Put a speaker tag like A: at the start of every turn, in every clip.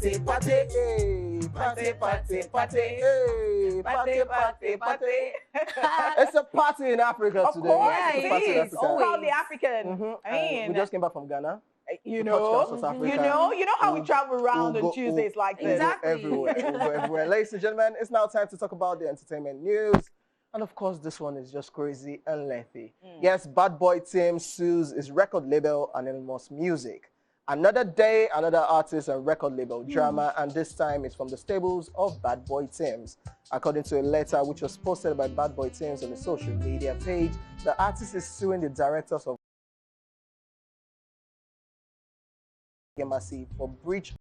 A: party, party, hey, party, party, party, hey, party, party, party. It's a party in Africa today.
B: Of course,
A: Yeah,
B: it is. Proudly African. I mean,
A: we just came back from Ghana.
B: You know how we travel around on Tuesdays like this.
A: Exactly. We'll go everywhere. Ladies and gentlemen, it's now time to talk about the entertainment news. And of course, this one is just crazy and lengthy. Yes, Bad Boy Team sues his record label Anonymous Music. Another day, another artist and record label drama, and this time it's from the stables of Bad Boy Teams. According to a letter which was posted by Bad Boy Teams on the social media page, the artist is suing the directors of for breach to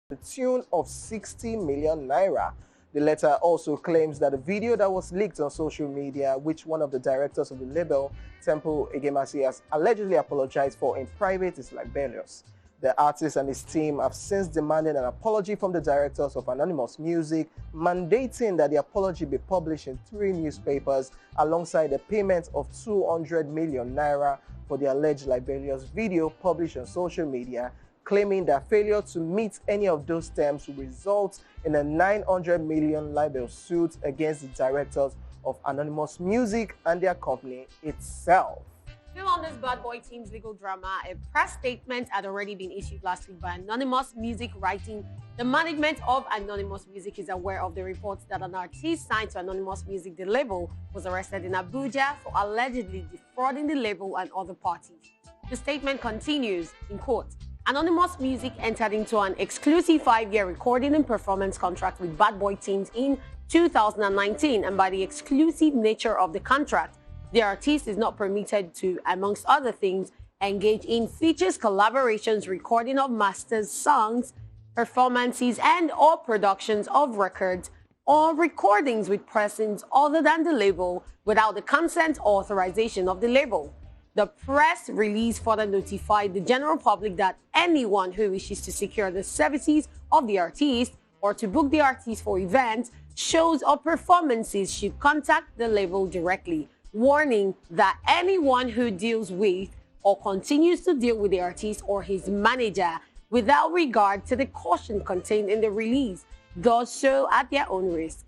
A: the tune of 60 million naira. The letter also claims that the video that was leaked on social media, which one of the directors of the label, Temple Egemasi, has allegedly apologized for in private, is libelous. The artist and his team have since demanded an apology from the directors of Anonymous Music, mandating that the apology be published in 3 newspapers alongside the payment of 200 million naira for the alleged libelous video published on social media, claiming that failure to meet any of those terms will result in a 900 million libel suit against the directors of Anonymous Music and their company itself.
C: Still on this Bad Boy Team's legal drama, a press statement had already been issued last week by Anonymous Music, writing, the management of Anonymous Music is aware of the reports that an artist signed to Anonymous Music, the label, was arrested in Abuja for allegedly defrauding the label and other parties. The statement continues, in quote, Anonymous Music entered into an exclusive 5-year recording and performance contract with Bad Boy Teams in 2019, and by the exclusive nature of the contract, the artist is not permitted to, amongst other things, engage in features, collaborations, recording of masters, songs, performances, and or productions of records or recordings with persons other than the label without the consent or authorization of the label. The press release further notified the general public that anyone who wishes to secure the services of the artist or to book the artist for events, shows, or performances should contact the label directly, warning that anyone who deals with or continues to deal with the artist or his manager without regard to the caution contained in the release does so at their own risk.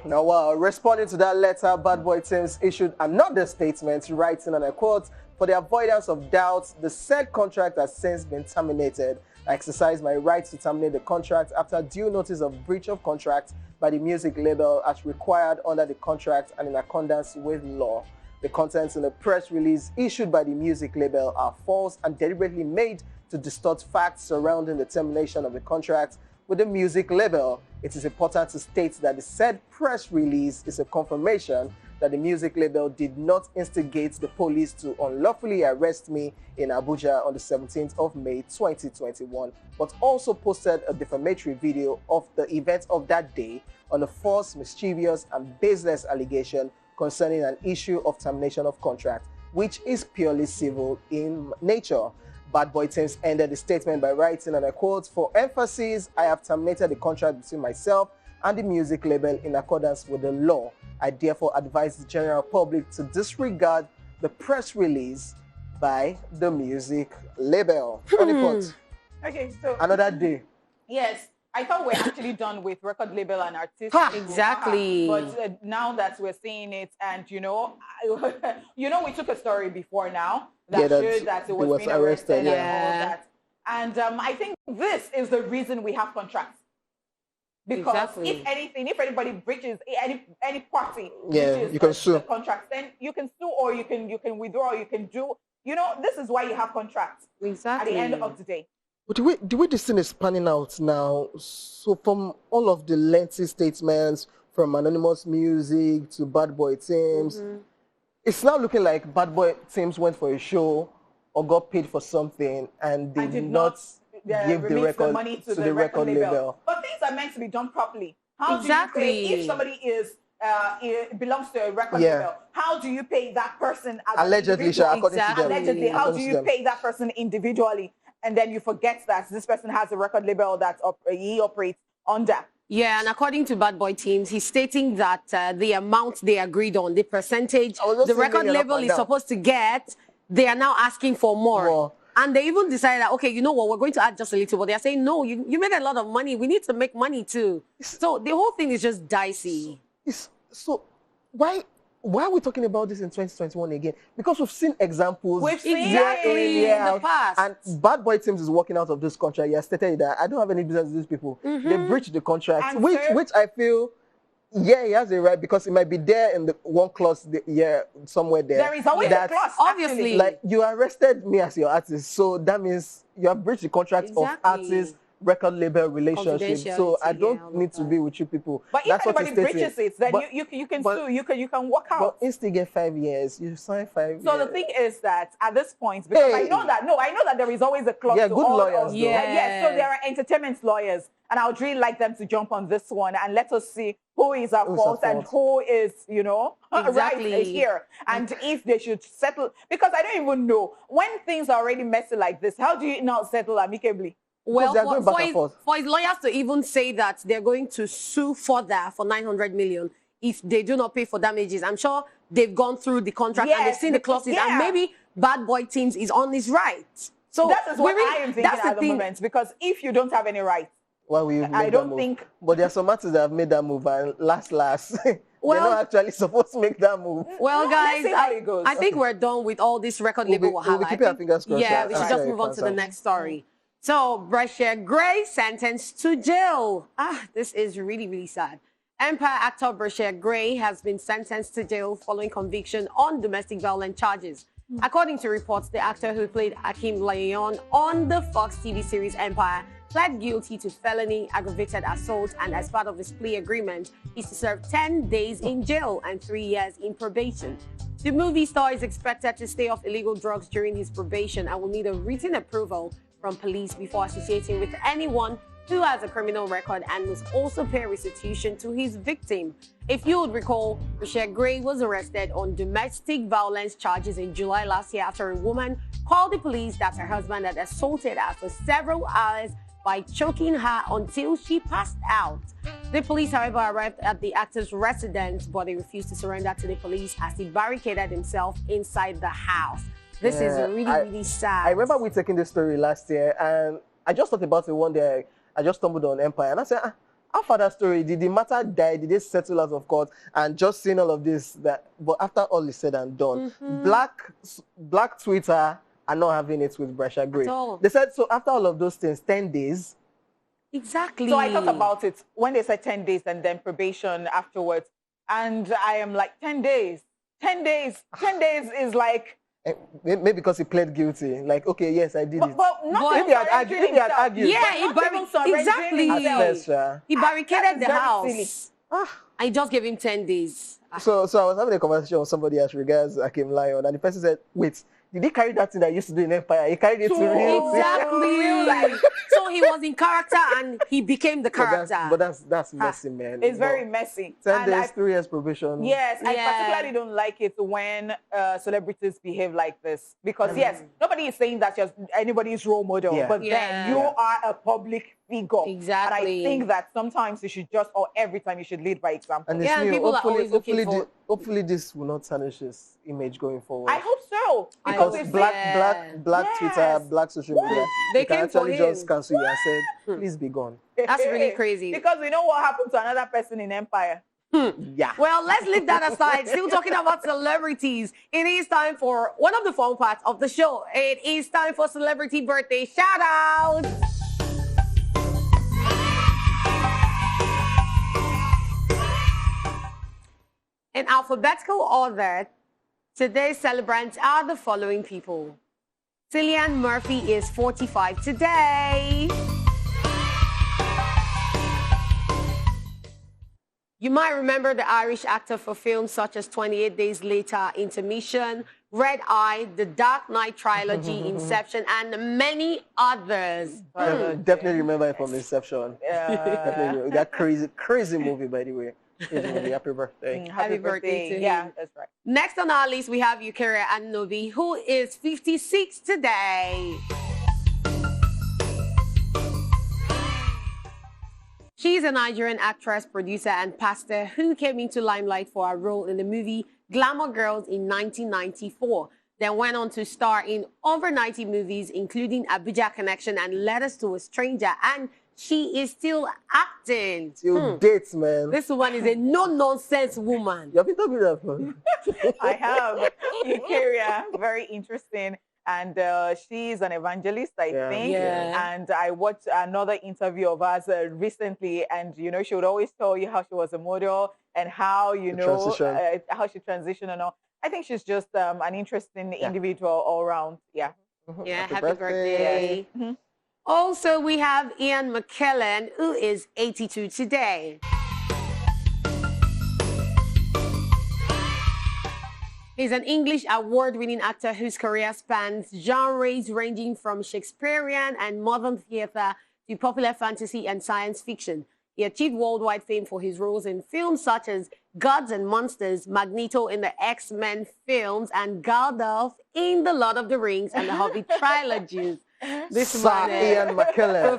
A: Now, responding to that letter, Bad Boy Teams issued another statement, writing, and I quote, for the avoidance of doubts, the said contract has since been terminated. I exercise my right to terminate the contract after due notice of breach of contract by the music label as required under the contract and in accordance with law. The contents in the press release issued by the music label are false and deliberately made to distort facts surrounding the termination of the contract with the music label. It is important to state that the said press release is a confirmation that the music label did not instigate the police to unlawfully arrest me in Abuja on the 17th of May 2021, but also posted a defamatory video of the events of that day on a false, mischievous, and baseless allegation concerning an issue of termination of contract, which is purely civil in nature. Bad Boy Teams ended the statement by writing, and I quote, for emphasis, I have terminated the contract between myself and the music label in accordance with the law. I therefore advise the general public to disregard the press release by the music label.
B: Okay, so
A: another day.
B: Yes, I thought we're actually done with record label and artist.
C: Exactly.
B: But now that we're seeing it, and we took a story before now that showed that it was being arrested and all that. And I think this is the reason we have contracts. Because if anything, if anybody breaches any party,
A: you can sue
B: the contracts, then you can sue, or you can withdraw, you can do. This is why you have contracts.
C: Exactly.
B: At the end of the day.
A: But the way this thing is panning out now, so from all of the lengthy statements from Anonymous Music to Bad Boy Teams, it's now looking like Bad Boy Teams went for a show or got paid for something and they did not give the record
B: money
A: to the record label.
B: But things are meant to be done properly. How do you pay if somebody belongs to a record label? How do you pay that person as
A: allegedly, according to them?
B: Allegedly, how do you pay that person individually? And then you forget that this person has a record label that he operates under.
C: Yeah, and according to Bad Boy Teams, he's stating that the amount they agreed on, the percentage the record label is supposed to get, they are now asking for more. And they even decided that, okay, you know what, we're going to add just a little. But they're saying, no, you made a lot of money. We need to make money too. So the whole thing is just dicey.
A: So why are we talking about this in 2021 again? Because we've seen examples.
B: We've seen
C: in the past.
A: And Bad Boy Teams is working out of this contract. He has stated that I don't have any business with these people. They breached the contract, which I feel, yeah, he has a right, because it might be there in the one clause somewhere there.
B: There is always a clause,
C: obviously.
A: Like, you arrested me as your artist, so that means you have breached the contract of artist record label relationship. So I don't need to be with you people.
B: But if anybody breaches it, then you can sue. You can walk out.
A: But instead get 5 years. You sign 5 years.
B: So the thing is that at this point, because I know that there is always a clause.
A: Yeah, good lawyers.
B: Yes, so there are entertainment lawyers, and I would really like them to jump on this one and let us see who is at fault and who is, right here, and if they should settle. Because I don't even know, when things are already messy like this, how do you not settle amicably?
C: Well, for his lawyers to even say that they're going to sue further for 900 million if they do not pay for damages, I'm sure they've gone through the contract and they've seen the clauses, and maybe Bad Boy Teams is on his right. So
B: that is what I am thinking at the moment, because if you don't have any rights,
A: why will you make
B: I don't think.
A: But there are some artists that have made that move, and last, they're not actually supposed to make that move.
C: Well, guys, I think we're done with all this record label.
A: We'll be keeping our fingers crossed.
C: Yeah, we should just move on to the next story. So, Brescia Gray sentenced to jail. This is really, really sad. Empire actor Brescia Gray has been sentenced to jail following conviction on domestic violence charges. According to reports, the actor who played Akim Leon on the Fox TV series Empire pled guilty to felony aggravated assault, and as part of his plea agreement, is to serve 10 days in jail and 3 years in probation. The movie star is expected to stay off illegal drugs during his probation and will need a written approval from police before associating with anyone who has a criminal record, and must also pay restitution to his victim. If you would recall, Brescia Gray was arrested on domestic violence charges in July last year after a woman called the police that her husband had assaulted her for several hours by choking her until she passed out. The police, however, arrived at the actor's residence, but he refused to surrender to the police as he barricaded himself inside the house. This is really sad.
A: I remember we taking this story last year, and I just thought about it one day. I just stumbled on Empire, and I said, how far that story? Did the matter die? Did they settle out of court? And just seeing all of this, but after all is said and done, Black Twitter are not having it with Brescia Gray. They said, so after all of those things, 10 days.
C: Exactly.
B: So I thought about it when they said 10 days and then probation afterwards. And I am like, 10 days. 10 days. 10 days is like...
A: Maybe because he pled guilty. Like, okay, yes, I did it.
B: But
A: if he had argued.
C: Yeah, exactly. He barricaded the house. I just gave him 10 days.
A: So I was having a conversation with somebody as regards Akim Lion, and the person said, wait, did he carry that thing that he used to do in Empire? He carried it to real.
C: Exactly. So he was in character and he became the character.
A: But that's messy, man.
B: It's very messy.
A: 10 days, 3 years probation.
B: Yes, I particularly don't like it when celebrities behave like this. Because yes, nobody is saying that you're anybody's role model, but then you are a public figure.
C: Exactly.
B: And I think that sometimes you should just, or every time you should lead by example.
A: And
C: people are always looking for...
A: Hopefully this will not tarnish his image going forward.
B: I hope so.
A: Because black Twitter, black social media, they can actually just cancel you and say, please be gone.
C: That's really crazy.
B: Because we know what happened to another person in Empire.
A: Yeah.
C: Well, let's leave that aside. Still talking about celebrities. It is time for one of the fun parts of the show. It is time for celebrity birthday shout-outs. In alphabetical order, today's celebrants are the following people. Cillian Murphy is 45 today. You might remember the Irish actor for films such as 28 Days Later, Intermission, Red Eye, The Dark Knight Trilogy, Inception, and many others.
A: Definitely remember it from Inception. Definitely. That crazy movie, by the way. Happy birthday.
C: Happy birthday to him.
B: Yeah, that's right.
C: Next on our list, we have Eukarya Anobi, who is 56 today. She's a Nigerian actress, producer, and pastor who came into limelight for her role in the movie Glamour Girls in 1994. then went on to star in over 90 movies, including Abuja Connection and Letters to a Stranger. And she is still acting.
A: Still dates, man.
C: This woman is a no-nonsense woman.
A: You have been talking about that.
B: I have. Eukarya, very interesting. And she's an evangelist, I think.
C: Yeah.
B: And I watched another interview of hers recently. And, you know, she would always tell you how she was a model and how, you know, how she transitioned and all. I think she's just an interesting individual all around. Yeah.
C: Yeah, happy birthday. Also, we have Ian McKellen, who is 82 today. He's an English award-winning actor whose career spans genres ranging from Shakespearean and modern theater to popular fantasy and science fiction. He achieved worldwide fame for his roles in films such as Gods and Monsters, Magneto in the X-Men films, and Gandalf in The Lord of the Rings and the Hobbit trilogies. This man is
A: Ian McKellen.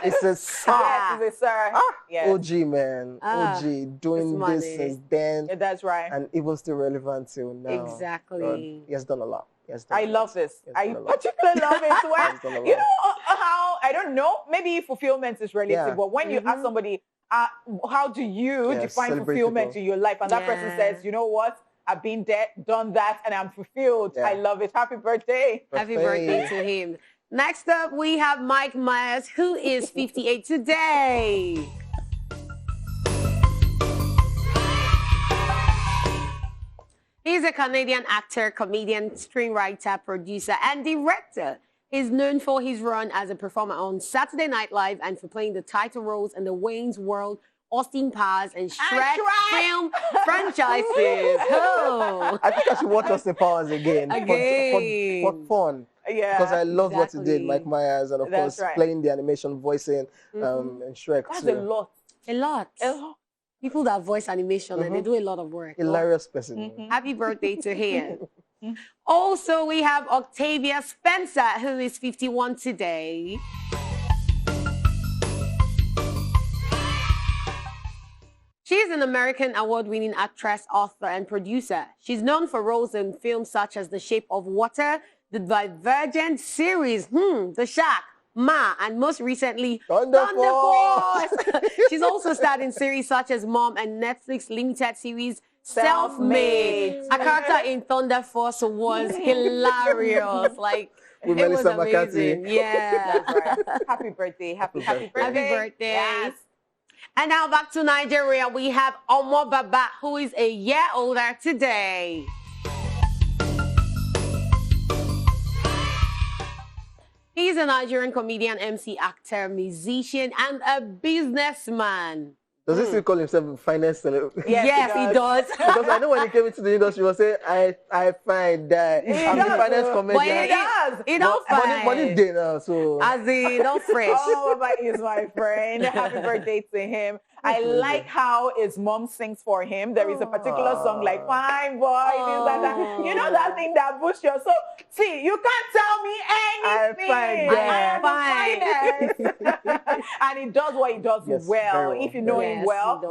A: It's a sir.
B: Yes, it's a sir. Yes.
A: OG, man. OG. Doing this since then.
B: Yeah, that's right.
A: And even still relevant till now.
C: Exactly.
A: God, he has done a lot.
B: I love this. I particularly love it when, you know, how, I don't know, maybe fulfillment is relative, but when you ask somebody, how do you define fulfillment in your life? And that person says, you know what? I've been there, done that, and I'm fulfilled. I love it. Happy birthday.
C: Happy birthday to him. Next up, we have Mike Myers, who is 58 today. He's a Canadian actor, comedian, screenwriter, producer, and director. He's known for his run as a performer on Saturday Night Live and for playing the title roles in the Wayne's World, Austin Powers, and Shrek film franchises. Oh.
A: I think I should watch Austin Powers again. For fun.
B: Yeah.
A: Because I love what he did, Mike Myers, and of course playing the animation, voicing, and Shrek.
B: That's
A: too.
C: A lot. People that voice animation and they do a lot of work.
A: Hilarious person.
C: Happy birthday to him. Also, we have Octavia Spencer, who is 51 today. She's an American award-winning actress, author, and producer. She's known for roles in films such as The Shape of Water, the Divergent series, The Shack, Ma, and most recently, Thunder Force. She's also starred in series such as Mom and Netflix limited series Self-Made. Her character in Thunder Force was hilarious. Like,
A: with
C: it was
A: Melissa
C: amazing.
A: McCarthy.
C: Yeah.
B: That's right. Happy birthday. Happy birthday.
C: Happy birthday.
B: Yes.
C: And now back to Nigeria, we have Omo Baba, who is a year older today. He's a Nigerian comedian, MC, actor, musician, and a businessman.
A: Does he still call himself a finance celebrity?
C: Yes, he does.
A: Because I know when he came into the industry, he was saying, I find that I'm the finance comedian.
C: He don't find.
A: But he did now, so.
C: As in, don't fresh.
B: Oh, Baba is my friend. Happy birthday to him. I like how his mom sings for him. There is a particular song like "Fine Boy," this and that. You know that thing that boosts your soul. See, you can't tell me anything. I am fine. And he does what he does well. If you know him well,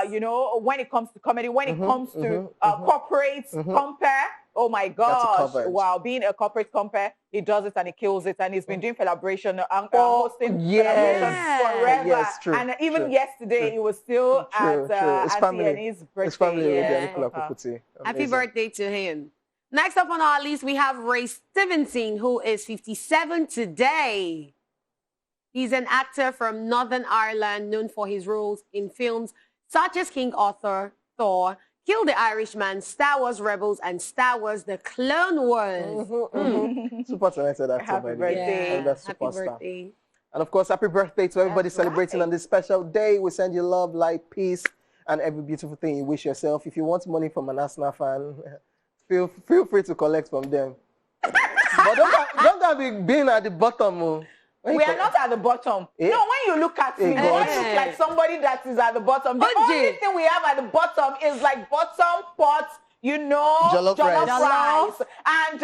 B: you know, when it comes to comedy, when it comes to corporate compare. Oh my gosh! Wow, being a corporate compare, he does it and he kills it, and he's been doing collaboration, hosting forever.
A: Yes, true.
B: And even yesterday, he was still at Tiani's birthday.
A: His family
C: Happy birthday to him. Next up on our list, we have Ray Stevenson, who is 57 today. He's an actor from Northern Ireland, known for his roles in films such as King Arthur, Thor, Kill the Irishman, Star Wars Rebels, and Star Wars The Clone Wars.
A: Super talented actor.
B: Happy birthday.
A: And that's
C: happy birthday.
A: And of course, happy birthday to everybody celebrating on this special day. We send you love, light, peace, and every beautiful thing you wish yourself. If you want money from an Arsenal fan, feel free to collect from them. But don't be being at the bottom.
B: We are not at the bottom. No, when you look at me, you look like somebody that is at the bottom. The only thing we have at the bottom is like bottom pot, you know, jollof rice. And,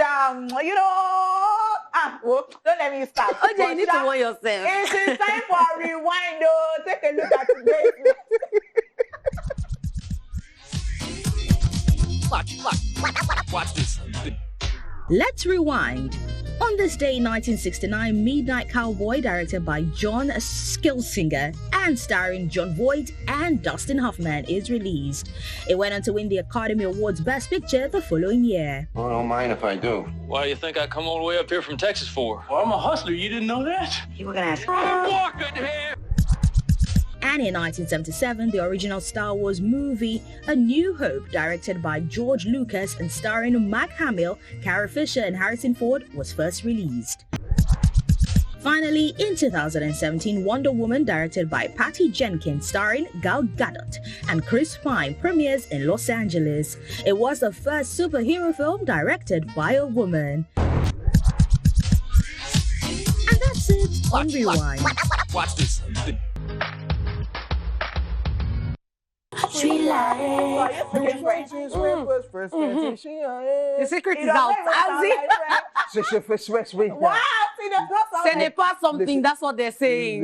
B: you know, well, don't let me start.
C: OJ, you need to warn yourself.
B: It is time for a rewind, though. Take a look at today's.
D: Watch this. Let's rewind. On this day in 1969, Midnight Cowboy, directed by John Skilsinger and starring Jon Voight and Dustin Hoffman, is released. It went on to win the Academy Awards Best Picture the following year.
E: Well, I don't mind if I do.
F: Why do you think I come all the way up here from Texas for?
E: Well, I'm a hustler. You didn't know that?
D: You were gonna ask.
F: I'm walking here!
D: And in 1977, the original Star Wars movie A New Hope, directed by George Lucas and starring Mark Hamill, Carrie Fisher and Harrison Ford, was first released. Finally, in 2017, Wonder Woman, directed by Patty Jenkins, starring Gal Gadot and Chris Pine, premieres in Los Angeles. It was the first superhero film directed by a woman. And that's it on Rewind.
F: Watch this.
C: The secret is out.
B: Wow,
C: Ce n'est pas something, that's what they're saying.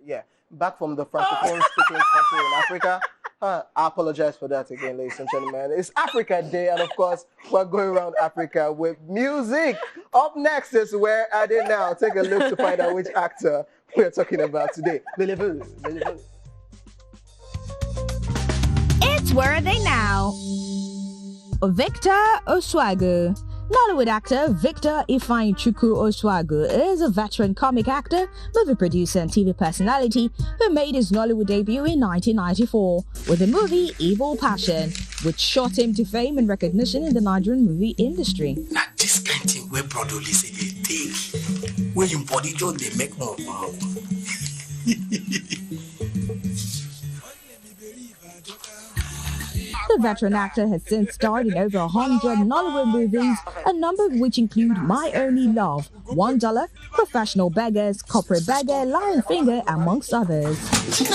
A: Yeah, back from the francophone speaking country in Africa. I apologize for that again, ladies and gentlemen. It's Africa Day, and of course, we're going around Africa with music. Up next is Where Are They Now? Take a look to find out which actor we're talking about today.
D: It's Where Are They Now? Victor Oswago. Nollywood actor Victor Ifeanyichukwu Oswago is a veteran comic actor, movie producer and TV personality who made his Nollywood debut in 1994 with the movie Evil Passion, which shot him to fame and recognition in the Nigerian movie industry.
G: Now this kind of thing where brother listen they take, where you body just they make more.
D: The veteran actor has since starred in over 100 Nollywood movies, a number of which include My Only Love, $1, Professional Beggars, Corporate Beggar, Lion Finger, amongst others.
G: Rita,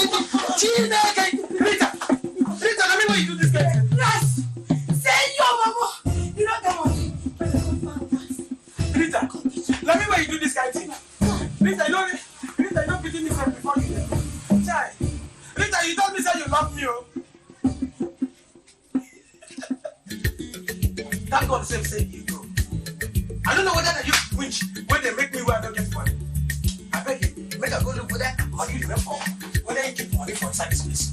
G: let me know you do this guy. Yes! Say yo, mama! You know that one. Rita, let me know you do this guy thing. Rita, you don't pity me from before you. Chai. Rita, you told me that you love me, oh. Thank God the same say you go. I don't know whether they use winch when they make me where I don't get money. I beg you, make a go look for that money you for. Whether you keep money for service place.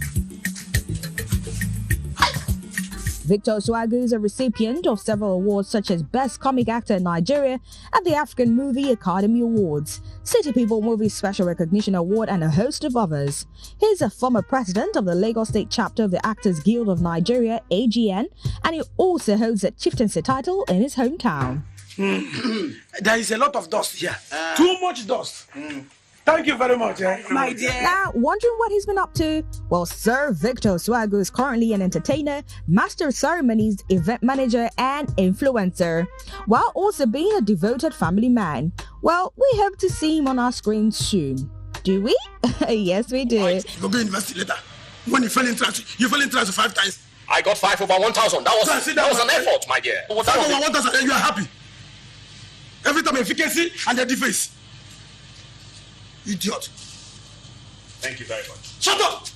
D: Victor Oswago is a recipient of several awards such as Best Comic Actor in Nigeria at the African Movie Academy Awards, City People Movie Special Recognition Award, and a host of others. He is a former president of the Lagos State chapter of the Actors Guild of Nigeria, AGN, and he also holds a chieftaincy title in his hometown.
G: There is a lot of dust here. Too much dust. Thank you very much, my dear.
D: Now, wondering what he's been up to? Well, Sir Victor Oswago is currently an entertainer, master of ceremonies, event manager, and influencer, while also being a devoted family man. Well, we hope to see him on our screens soon. Do we? Yes, we do.
G: Right. Go to university later. When you fell in class 5 times.
F: I got 5 over 1,000. That was an effort, my dear.
G: 5 over 1,000 and you are happy. Every time efficacy and the deface. Idiot.
F: Thank you very much.
G: Shut up!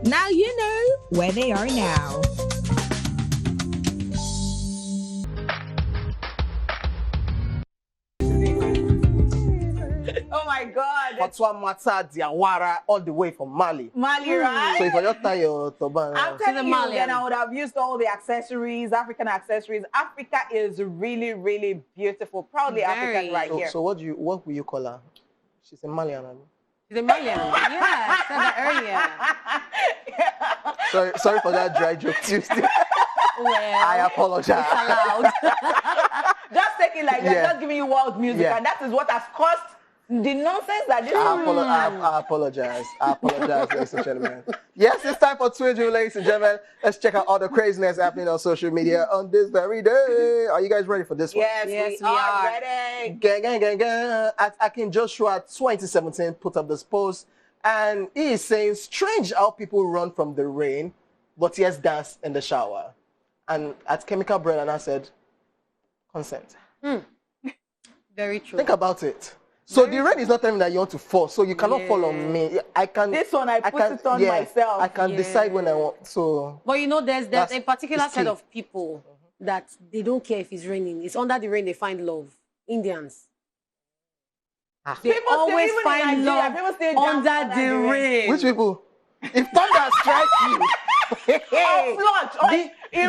D: Now you know where they are now.
B: Oh my God.
A: Patwa Mata Diawara, all the way from Mali.
B: Mali, right?
A: So if I just tie your turban,
B: I'm telling you, then I would have used all the accessories, African accessories. Africa is really, really beautiful. Proudly African right here.
A: So what will you call her? She's a Malian.
C: She's a Malian. Yeah, I said that earlier.
A: Sorry for that dry joke Tuesday.
C: Well,
A: I apologize.
C: It's allowed.
B: Just take it like that. Just giving you world music, and that is what has caused the nonsense that this
A: I apologize. I apologize, ladies and gentlemen. Yes, it's time for Twitter, ladies and gentlemen. Let's check out all the craziness happening on social media on this very day. Are you guys ready for this one?
B: Yes, we are ready.
A: Gang. At Akin Joshua 2017 put up this post, and he is saying, strange how people run from the rain, but yes, dance in the shower. And at Chemical Bread, and I said, consent.
C: Very true.
A: Think about it. So the rain is not telling me that you want to fall, so you cannot fall on me. I can.
B: This one I put it on myself.
A: I can decide when I want. So.
C: But you know, there's a particular set of people that they don't care if it's raining. It's under the rain they find love. Indians. They
B: people
C: always find love under the rain.
A: Which people? If thunder strikes you,
B: it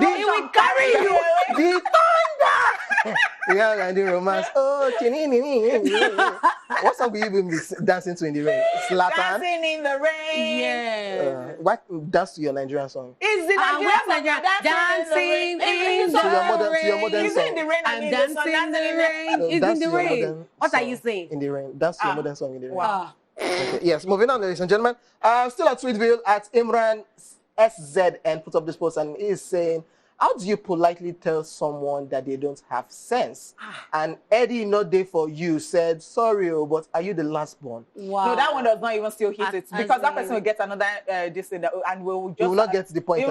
B: will carry you.
A: The thunder. Yeah, and the romance. Oh, what song will you even be dancing to in the rain? Slatan?
B: Dancing in the rain.
C: Yeah.
A: What dance to your Nigerian song?
B: Is the Nigerian
C: dancing in the
A: rain? To your modern song.
B: In the rain.
C: I'm dancing in the rain. It's in the rain. What are you saying?
A: In the rain. Dance to your modern song in the rain.
B: Wow.
A: Okay. Yes, moving on, ladies and gentlemen. Still at Tweetville at Imran SZN put up this post and he is saying, how do you politely tell someone that they don't have sense? And Eddie, not there for you, said, sorry, but are you the last born?
B: Wow. No, that one does not even still hit it because that person will get another this thing and will just...
A: You will not get to the point.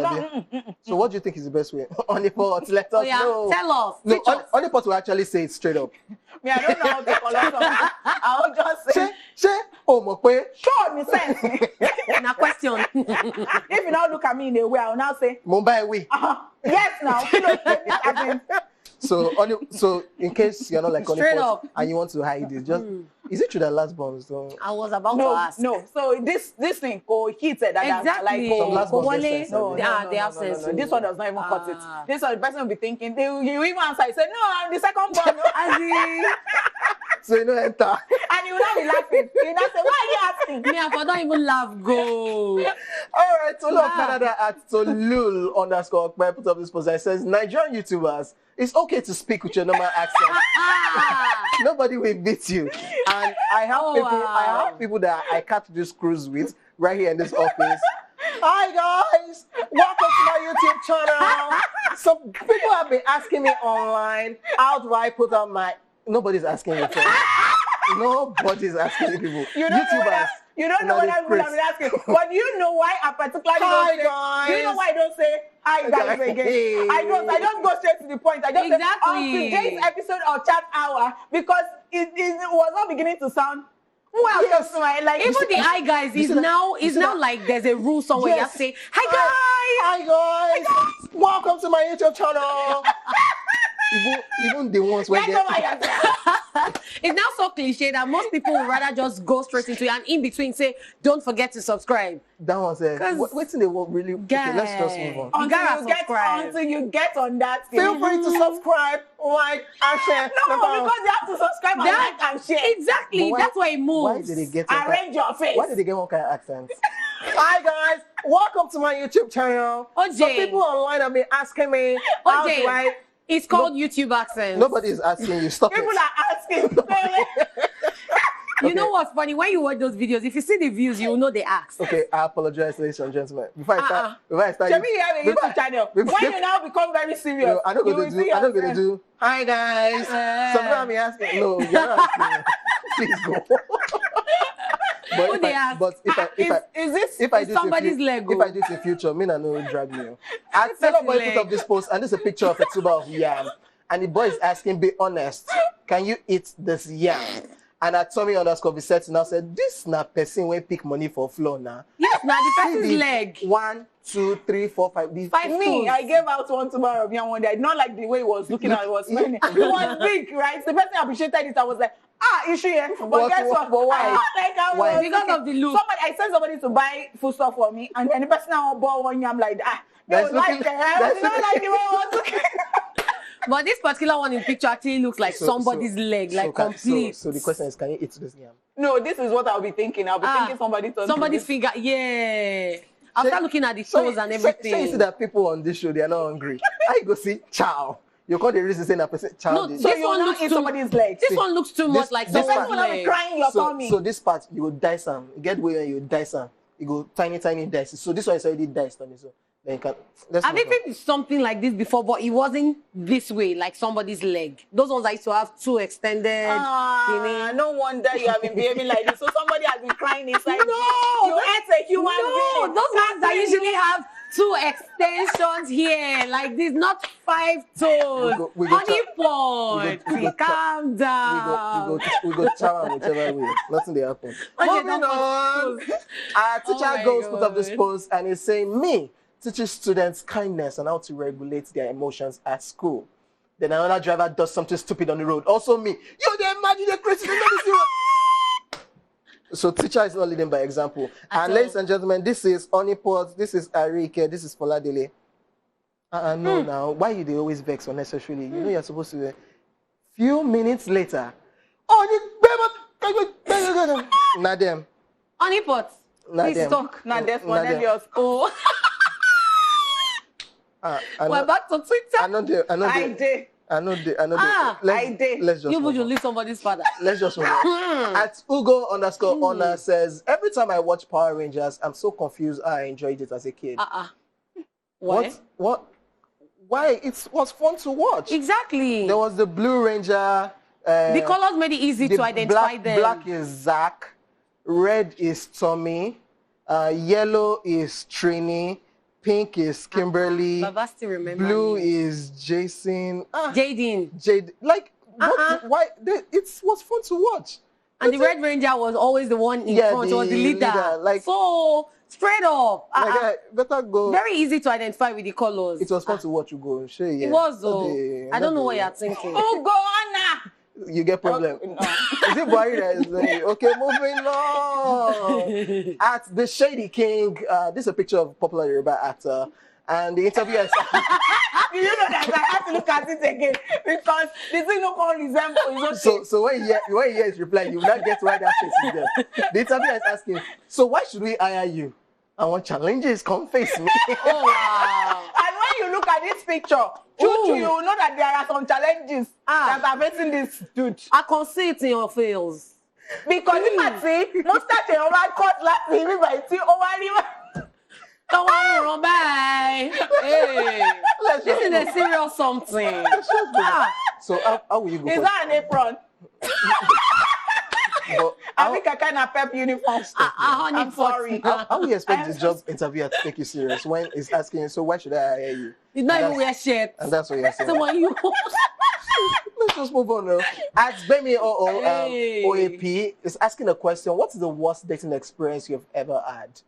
A: So what do you think is the best way? On the pot, let us know.
C: Tell us.
A: No, on the pot will actually say it straight up.
B: Me, I don't know how to follow something. I will just say... Sure, me sense.
C: Now question.
B: If you now look at me in a way, I will now say...
A: Mumbai way.
B: Yes, now.
A: So in case you're not like on
C: Straight
A: the
C: up.
A: pot and you want to hide it, just is it true that last born? So
C: I was about to ask.
B: No. So this thing called heated that
C: exactly.
A: Some last born get sense.
C: They have sense.
B: This one does not even cut it. This one, the person will be thinking, you even answer, he said, no, I'm the second born.
A: So you know enter.
B: And you will not be laughing. You will not say, why are you asking?
C: Me, I don't even laugh. Go.
A: All right, Tolu of Canada at Tolul_Okpe put up this post that says, Nigerian YouTubers, it's okay to speak with your normal accent. Nobody will beat you. And I have people that I catch this cruise with right here in this office. Hi guys, welcome to my YouTube channel. Some people have been asking me online, how do I put on my... Nobody's asking you. Nobody's asking you people. YouTubers.
B: You don't know what I'm asking. But you know why I particularly don't say...
A: Guys.
B: You know why I don't say hi guys again? I don't go straight to the point. I just say on today's episode of Chat Hour because it was not beginning to sound...
A: Yes.
C: Even the hi guys is now like there's a rule somewhere. You have to say hi
A: guys. Welcome to my YouTube channel. even the ones where
C: it's now so cliche that most people would rather just go straight into it and in between say don't forget to subscribe.
A: That one said wait till they won't really okay, let's just move on.
B: Until you get on that thing.
A: Feel free to subscribe, like, and share.
B: No, because you have to subscribe and like and share.
C: Exactly, that's why it moves.
A: Why did they get
B: arrange your face?
A: Why did they get one kind of accent? Hi guys, welcome to my YouTube channel. Some people online have been asking me how do I...
C: It's called YouTube accent.
A: Nobody is asking you. Stop
B: People
A: it.
B: are asking.
C: You know what's funny? When you watch those videos, if you see the views, you will know they ask.
A: Okay, I apologize, ladies and gentlemen. Before I start,
B: Shall we have a YouTube channel? When you now become very serious,
A: no, I'm not going to do. Hi guys. Some people have been asking. No, you're not asking. Please go. But if I do
C: somebody's Lego?
A: If I do it in future, me and no drag me. I tell a boy put up this post, and this is a picture of a tuber of yam, and the boy is asking, be honest, can you eat this yam? And at Tommy_Bissett now said, this na person when pick money for floor now.
C: Yes, now the person's leg.
A: 1, 2, 3, 4, 5.
B: Me, I gave out one tuber of yam one day. Not like the way it was looking at it was smelling. It was big, right? The person appreciated it. I was like, issue here. But guess what?
A: Why?
C: Why? Because of the look.
B: I sent somebody to buy food stuff for me, and then the person now bought one yam like that. They was like, not like the way I was looking.
C: But this particular one in picture actually looks like somebody's leg, like complete.
A: So the question is, can you eat this yam?
B: No, this is what I'll be thinking. I'll be thinking somebody's finger.
C: Yeah. I'll start looking at the toes and everything.
A: Say you see that people on this show, they are not hungry. I go see chow. You call the reason saying that person child.
C: No, this one looks too
B: somebody's leg.
C: This one looks too much like someone's leg.
B: Crying your tummy.
A: So this part you will dice some. You get where you dice some. You go tiny dice. So this one is already diced on it. So then you can.
C: I've eaten something like this before, but it wasn't this way, like somebody's leg. Those ones I used to have two extended.
B: No wonder you have been behaving like this. So somebody has been crying inside.
C: No,
B: you ate a human being.
C: Those ones that usually have 2 extensions here, like this, not 5 toes. Honey pot, calm down.
A: We go chow whichever way. Nothing they happen. Moving on. Our teacher goes put up this post and is saying, me teaches students kindness and how to regulate their emotions at school. Then another driver does something stupid on the road. Also me. Yo, they imagine the crazy. So teacher is not leading by example. And ladies and gentlemen, this is Oniport, this is Arike, this is Foladele. No, now, why you they always vex unnecessarily? You know you're supposed to. Few minutes later, Nadem.
C: Oniport, please talk.
B: Nadem, Cornelius. Oh.
C: We're back to Twitter.
A: I know. Let's just.
C: You would leave somebody's father.
A: Let's just move on. At Ugo_honor says, every time I watch Power Rangers, I'm so confused. I enjoyed it as a kid.
C: What?
A: Why? It was fun to watch.
C: Exactly.
A: There was the Blue Ranger.
C: The colors made it easy to identify them.
A: Black is Zach. Red is Tommy. Yellow is Trini. Pink is Kimberly. Blue is Jason.
C: Jaden.
A: Like, why? It was fun to watch.
C: And the Red Ranger was always the one in front, was the leader.
A: Like,
C: so, straight up.
A: Better go.
C: Very easy to identify with the colors.
A: It was fun to watch you go. Sure, yeah.
C: It was, though. I don't know what you're thinking.
B: Ugo, Anna!
A: You get problem. No. Is it Barry that is there? Okay, moving on. At the Shady King, this is a picture of a popular Yoruba actor. And the interviewer is...
B: You know that I have to look at it again because this thing no call resemble.
A: So when you hear his reply, you will not get why that face is there. The interviewer is asking, so why should we hire you? I want challenges, come face me.
B: Oh, wow. And when you look at this picture, you know that there are some challenges that are facing this dude.
C: I can see it in your face.
B: Because if I say, most of the over cut last me by see over.
C: Don't worry, run by. Hey, this is a serious something.
A: So how will you go?
B: Is that an apron? I think I kind of pep uniform stuff. I'm sorry.
A: How will you expect this job interviewer to take you serious when he's asking you, so why should I hire you?
C: He's not even wear shirt.
A: And that's what you're saying.
C: So when you...
A: Let's just move on now. At Bemi OAP is asking a question, what is the worst dating experience you've ever had?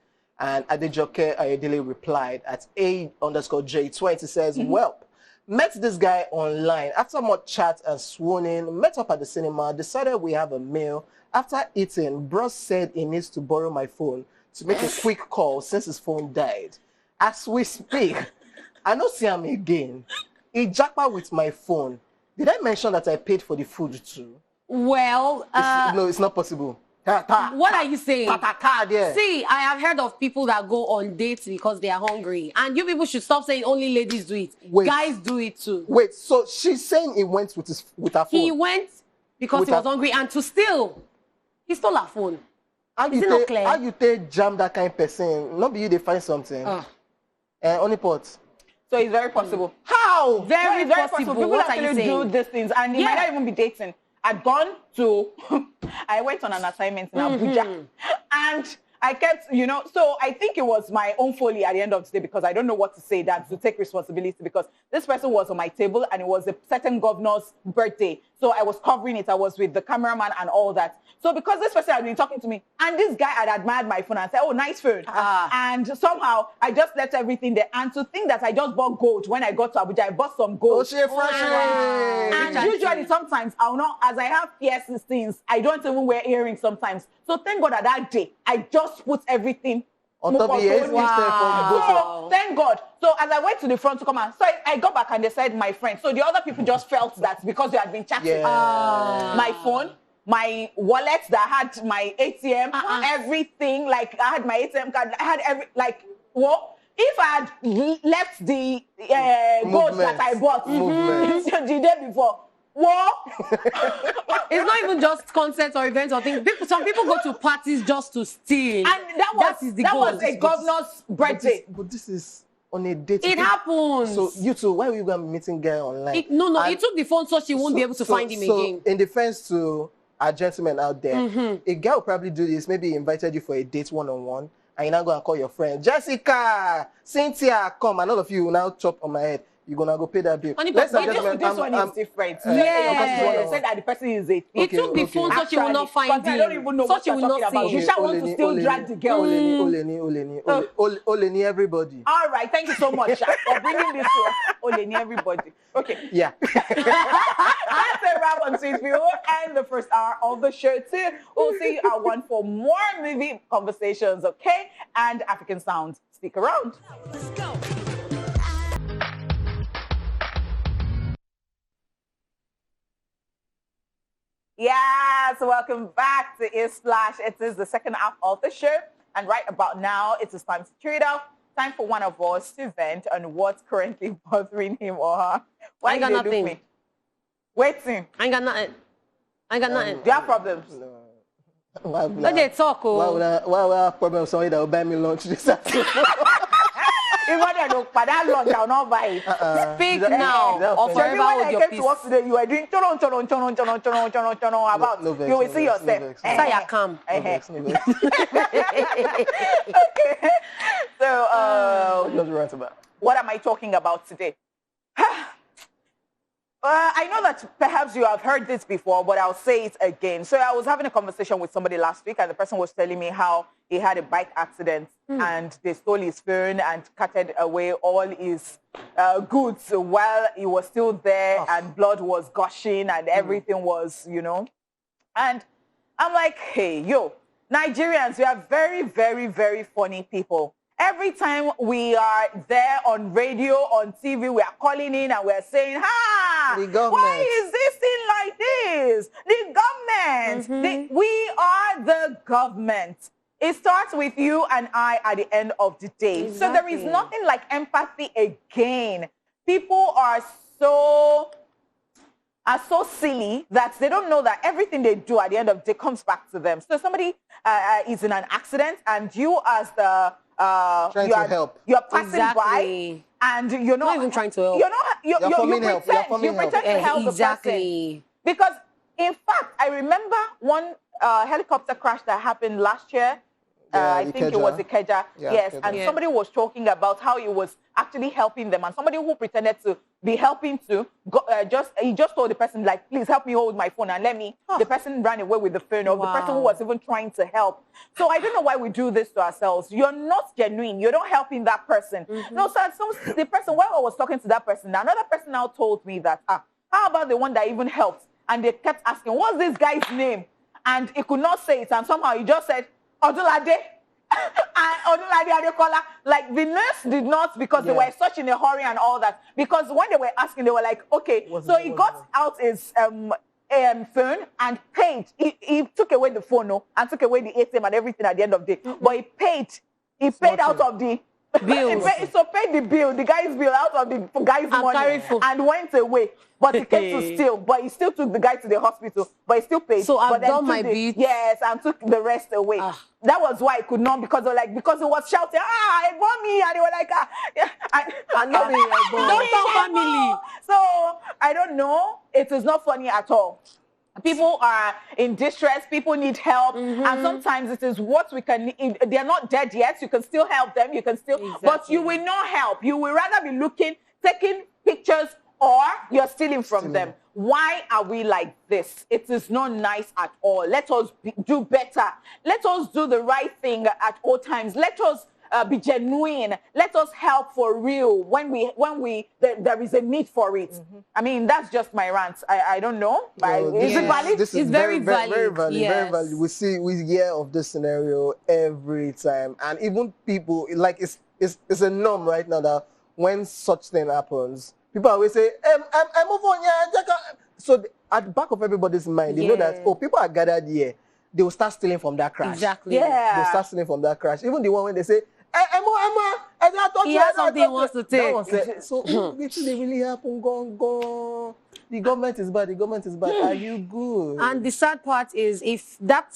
A: And Adejoke Ayodele replied at A_J20 says, well, met this guy online. After much chat and swooning, met up at the cinema, decided we have a meal. After eating, bros said he needs to borrow my phone to make a quick call since his phone died. As we speak, I don't see him again. He jackpot with my phone. Did I mention that I paid for the food too?
C: Well,
A: no, it's not possible.
C: What are you saying?
A: Yeah.
C: See, I have heard of people that go on dates because they are hungry. And you people should stop saying only ladies do it.
A: Wait.
C: Guys do it too.
A: Wait, so she's saying he went with her phone?
C: He went because he was hungry and to steal. He stole her phone. Is it not clear?
A: How you take jam that kind of person? Not be you they find something. Only pot.
B: So it's very possible.
C: How? Very possible.
B: People actually do these things and they might not even be dating. I went on an assignment in Abuja and I kept, so I think it was my own folly at the end of the day because I don't know what to say that to take responsibility because this person was on my table and it was a certain governor's birthday. So I was covering it. I was with the cameraman and all that. So because this person had been talking to me and this guy had admired my phone and said, oh, nice phone. And somehow I just left everything there. And to think that I just bought gold when I got to Abuja, I bought some gold. And usually sometimes I'll not, as I have piercings things, I don't even wear earrings sometimes. So thank God that day, I just put everything
A: on top of your
B: so thank God. So as I went to the front to come out, so I got back and they said my friend. So the other people just felt that because they had been chatting, my phone, my wallet that had my ATM, everything, like I had my ATM card, I had if I had left the gold that I bought the day before,
C: it's not even just concerts or events or things. Some people go to parties just to steal. And that was a governor's birthday.
A: But this is on a date.
C: It happens.
A: So you two, why were you going to be meeting guy online?
C: He took the phone so she won't be able to find him again.
A: In defense to our gentlemen out there, a guy will probably do this, maybe invited you for a date one-on-one, and you now go and call your friend, Jessica, Cynthia, come, and all of you will now chop on my head. You're gonna go pay that bill.
B: This one is different. Yes. Said that the person is a
C: it took the phone so she will not find him.
B: I don't even know what you're talking about. You shall want to still drag the girl.
A: Oleni, everybody.
B: All right, thank you so much for bringing this to Oleni, everybody. Okay.
A: Yeah.
B: That's a wrap on Sweet View and the first hour of the show too. We'll see you at 1 for more movie conversations, okay? And African sounds. Stick around.
C: Let's go.
B: Yes, welcome back to Splash. It is the second half of the show, and right about now, it is time to cheer it up. Time for one of us to vent on what's currently bothering him or her. Why
C: I got nothing.
B: Me? Waiting.
C: I ain't got nothing. I ain't got nothing.
B: Do you have problems?
A: No.
C: Why they talk?
A: Why would I have problems with somebody that will buy me lunch this afternoon?
B: Even when I don't, but that lunch, I'll not buy it.
C: Speak now. Or forever hold your peace.
B: To work today, you are doing about you will see yourself.
C: Say come.
B: Okay. So, what am I talking about today? I know that perhaps you have heard this before, but I'll say it again. So I was having a conversation with somebody last week, and the person was telling me how he had a bike accident and they stole his phone and carted away all his goods while he was still there and blood was gushing and everything was, you know. And I'm like, hey, yo, Nigerians, we are very, very, very funny people. Every time we are there on radio, on TV, we are calling in and we're saying, why is this thing like this? The government, we are the government. It starts with you and I at the end of the day. Exactly. So there is nothing like empathy again. People are so silly that they don't know that everything they do at the end of the day comes back to them. So somebody is in an accident and you as the
A: trying to help.
B: You're passing by and you're not even
C: trying to help.
B: You pretend to help the person. Because in fact, I remember one helicopter crash that happened last year. I think it was Ikeja. Yes, and somebody was talking about how he was actually helping them, and somebody who pretended to be helping to he just told the person, like, please help me hold my phone and let me. The person ran away with the phone of the person who was even trying to help. So I don't know why we do this to ourselves. You're not genuine. You're not helping that person. No, so the person, while I was talking to that person, another person now told me that, how about the one that even helped? And they kept asking, what's this guy's name? And he could not say it, and somehow he just said, Odulade. And Odulade Adekola. Like, the nurse did not, because they were such in a hurry and all that. Because when they were asking, they were like, okay. So he got out his phone and paid. He took away the phone and took away the ATM and everything at the end of the day. But he paid. He paid out of the bill. So paid the bill, the guy's bill out of the guy's money and went away. But he came to steal. But he still took the guy to the hospital. But he still paid.
C: So I've done my bit.
B: Yes, and took the rest away. That was why I could not, because he was shouting, it bought me, and they were like,
C: don't family.
B: So I don't know. It is not funny at all. People are in distress. People need help. And sometimes it is what we can, they're not dead yet. You can still help them. You can still, but you will not help. You will rather be taking pictures, or you're stealing from them. Why are we like this? It is not nice at all. Let us do better. Let us do the right thing at all times. Let us be genuine. Let us help for real when there is a need for it. I mean, that's just my rant. I don't know. Is it valid?
A: This is very valid. Very valid. Very valid. We hear of this scenario every time, and even people, like, it's a norm right now that when such thing happens, people always say, I move on, yeah. So at the back of everybody's mind, they know that, people are gathered here. They will start stealing from that crash.
C: Exactly.
B: Yeah.
A: They'll start stealing from that crash. Even the one when they say,
C: he has something he wants to take.
A: So did they really happen? Go. The government is bad. The government is bad. Are you good?
C: And the sad part is, if that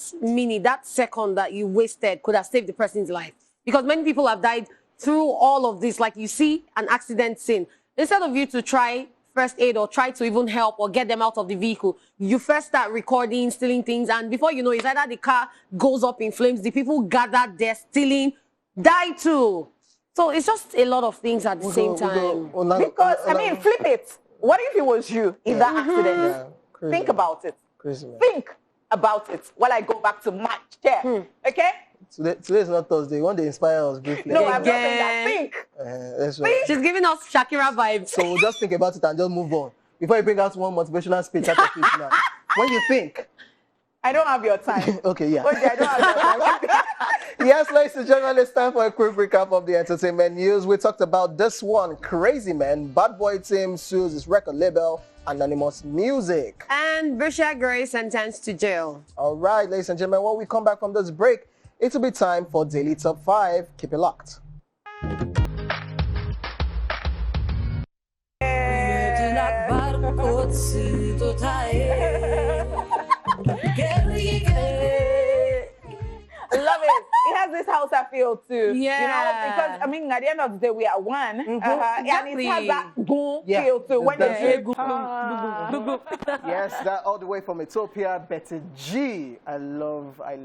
C: second that you wasted could have saved the person's life. Because many people have died through all of this. Like, you see an accident scene. Instead of you to try first aid or try to even help or get them out of the vehicle, you first start recording, stealing things, and before you know, it's either the car goes up in flames, the people gathered there stealing, die too. So it's just a lot of things at the same time.
B: Because, I mean, flip it. What if it was you in that accident? Yeah, think about it.
A: Crazy,
B: think about it while I go back to my chair. Okay?
A: Today's not Thursday. You want to inspire us briefly?
B: No, I'm not saying that. Think.
A: That's right.
C: She's giving us Shakira vibes.
A: So we'll just think about it and just move on. Before you bring out one motivational speech out of it now. When you think.
B: I don't have your time.
A: Okay, yeah.
B: Okay, I don't have your time.
A: Yes, ladies and gentlemen, it's time for a quick recap of the entertainment news. We talked about this one, Crazy Man. Bad Boy Team sues his record label, Anonymous Music.
C: And Brisha Gray sentenced to jail.
A: All right, ladies and gentlemen, when we come back from this break, it'll be time for Daily Top 5. Keep it locked.
B: I love it. It has this house I feel too.
C: Yeah.
B: You know, because I mean, at the end of the day, we are one.
C: Exactly.
B: And it has that boom feel too. When they say
A: Yes, that all the way from Ethiopia, Betty G. I love her. I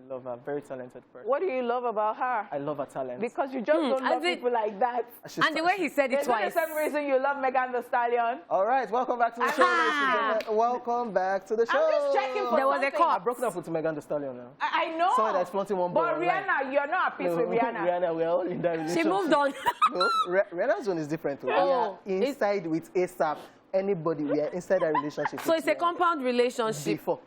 A: love her. Very talented person.
B: What do you love about her?
A: I love her talent.
B: Because you just don't love people like that.
C: And the way he said it twice.
B: Is it the same reason you love Megan Thee Stallion?
A: All right, welcome back to the show, ladies and gentlemen. Welcome back to the show.
B: I'm just checking for
C: There was a call.
A: I've broken up with Megan Thee Stallion now.
B: I know.
A: Someone that's flaunting one ball.
B: But Rihanna, you're not at peace with Rihanna.
A: Rihanna, we're all in that relationship.
C: She moved on.
A: No, Rihanna's one is different. We
C: Oh,
A: are inside with ASAP. Anybody, we are inside a relationship.
C: So it's a compound relationship.
A: Before.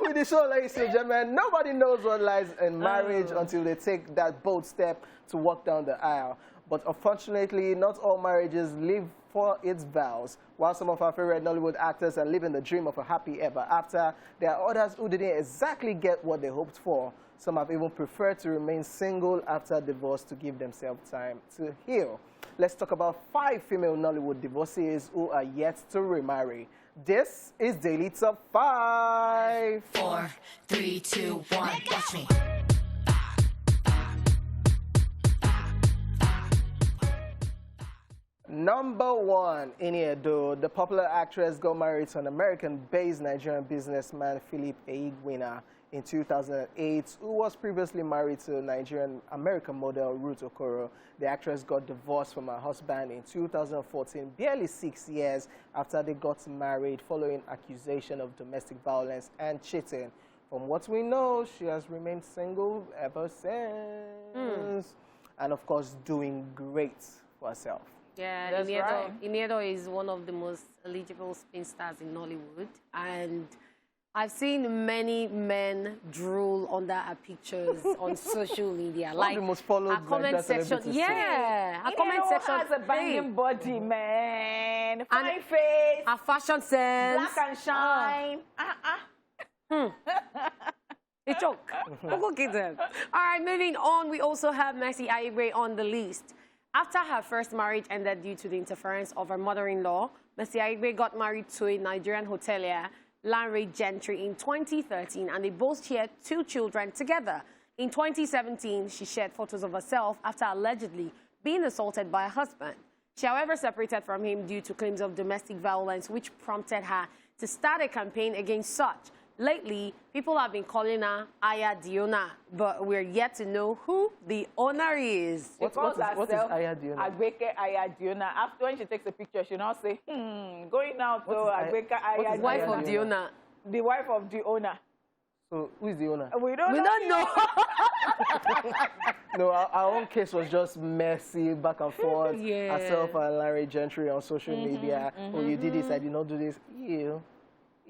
A: With the show, ladies and gentlemen, nobody knows what lies in marriage until they take that bold step to walk down the aisle. But unfortunately, not all marriages live for its vows. While some of our favorite Nollywood actors are living the dream of a happy ever after, there are others who didn't exactly get what they hoped for. Some have even preferred to remain single after divorce to give themselves time to heal. Let's talk about 5 female Nollywood divorcees who are yet to remarry. This is Daily Top 5.
H: 4, 3, 2, 1, watch me.
A: Number 1, Iniedo. The popular actress got married to an American-based Nigerian businessman, Philip Eigwina, in 2008, who was previously married to Nigerian-American model Ruth Okoro. The actress got divorced from her husband in 2014, barely 6 years after they got married, following accusation of domestic violence and cheating. From what we know, she has remained single ever since. And of course, doing great for herself.
C: Yeah, Iniedo is one of the most eligible spinsters in Nollywood. And I've seen many men drool under her pictures on social media.
A: Like the most followed
C: comment section. Yeah, her comment section
B: has a banging body, man. Fine face.
C: Her fashion sense.
B: Black and shine.
C: It's joke. Look at them. All right, moving on. We also have Mercy Aigbe on the list. After her first marriage ended due to the interference of her mother-in-law, Mercy Aigbe got married to a Nigerian hotelier, Lanre Gentry, in 2013, and they both shared 2 children together. In 2017, she shared photos of herself after allegedly being assaulted by her husband. She, however, separated from him due to claims of domestic violence, which prompted her to start a campaign against such. Lately, people have been calling her Aya Diona, but we're yet to know who the owner is.
A: What is Aya Diona?
B: Agbeke Aya Diona. After when she takes a picture, she now say, going out to Agbeke Aya Diona.
C: Wife of the owner.
B: The wife of the owner.
A: So, who is the owner?
B: We don't know.
A: No, our own case was just messy, back and forth.
C: Yeah.
A: Herself and Lanre Gentry on social media. Oh, you did this, I did not do this. Ew.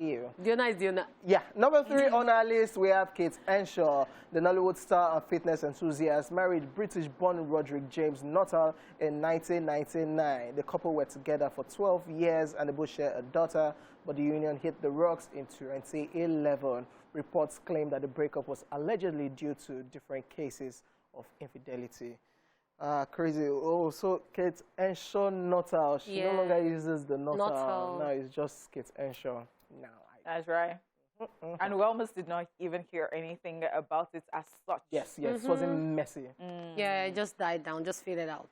C: Diona is Diona.
A: Yeah. Number 3 on our list, we have Kate Henshaw, the Nollywood star and fitness enthusiast, married British-born Roderick James Nuttall in 1999. The couple were together for 12 years and they both share a daughter, but the union hit the rocks in 2011. Reports claim that the breakup was allegedly due to different cases of infidelity. Crazy. Oh, so Kate Henshaw Nuttall. She no longer uses the Nuttall. Now it's just Kate Henshaw. Now,
B: that's right. And we almost did not even hear anything about it as such.
A: Yes, it wasn't messy.
C: Yeah, it just died down, just faded out.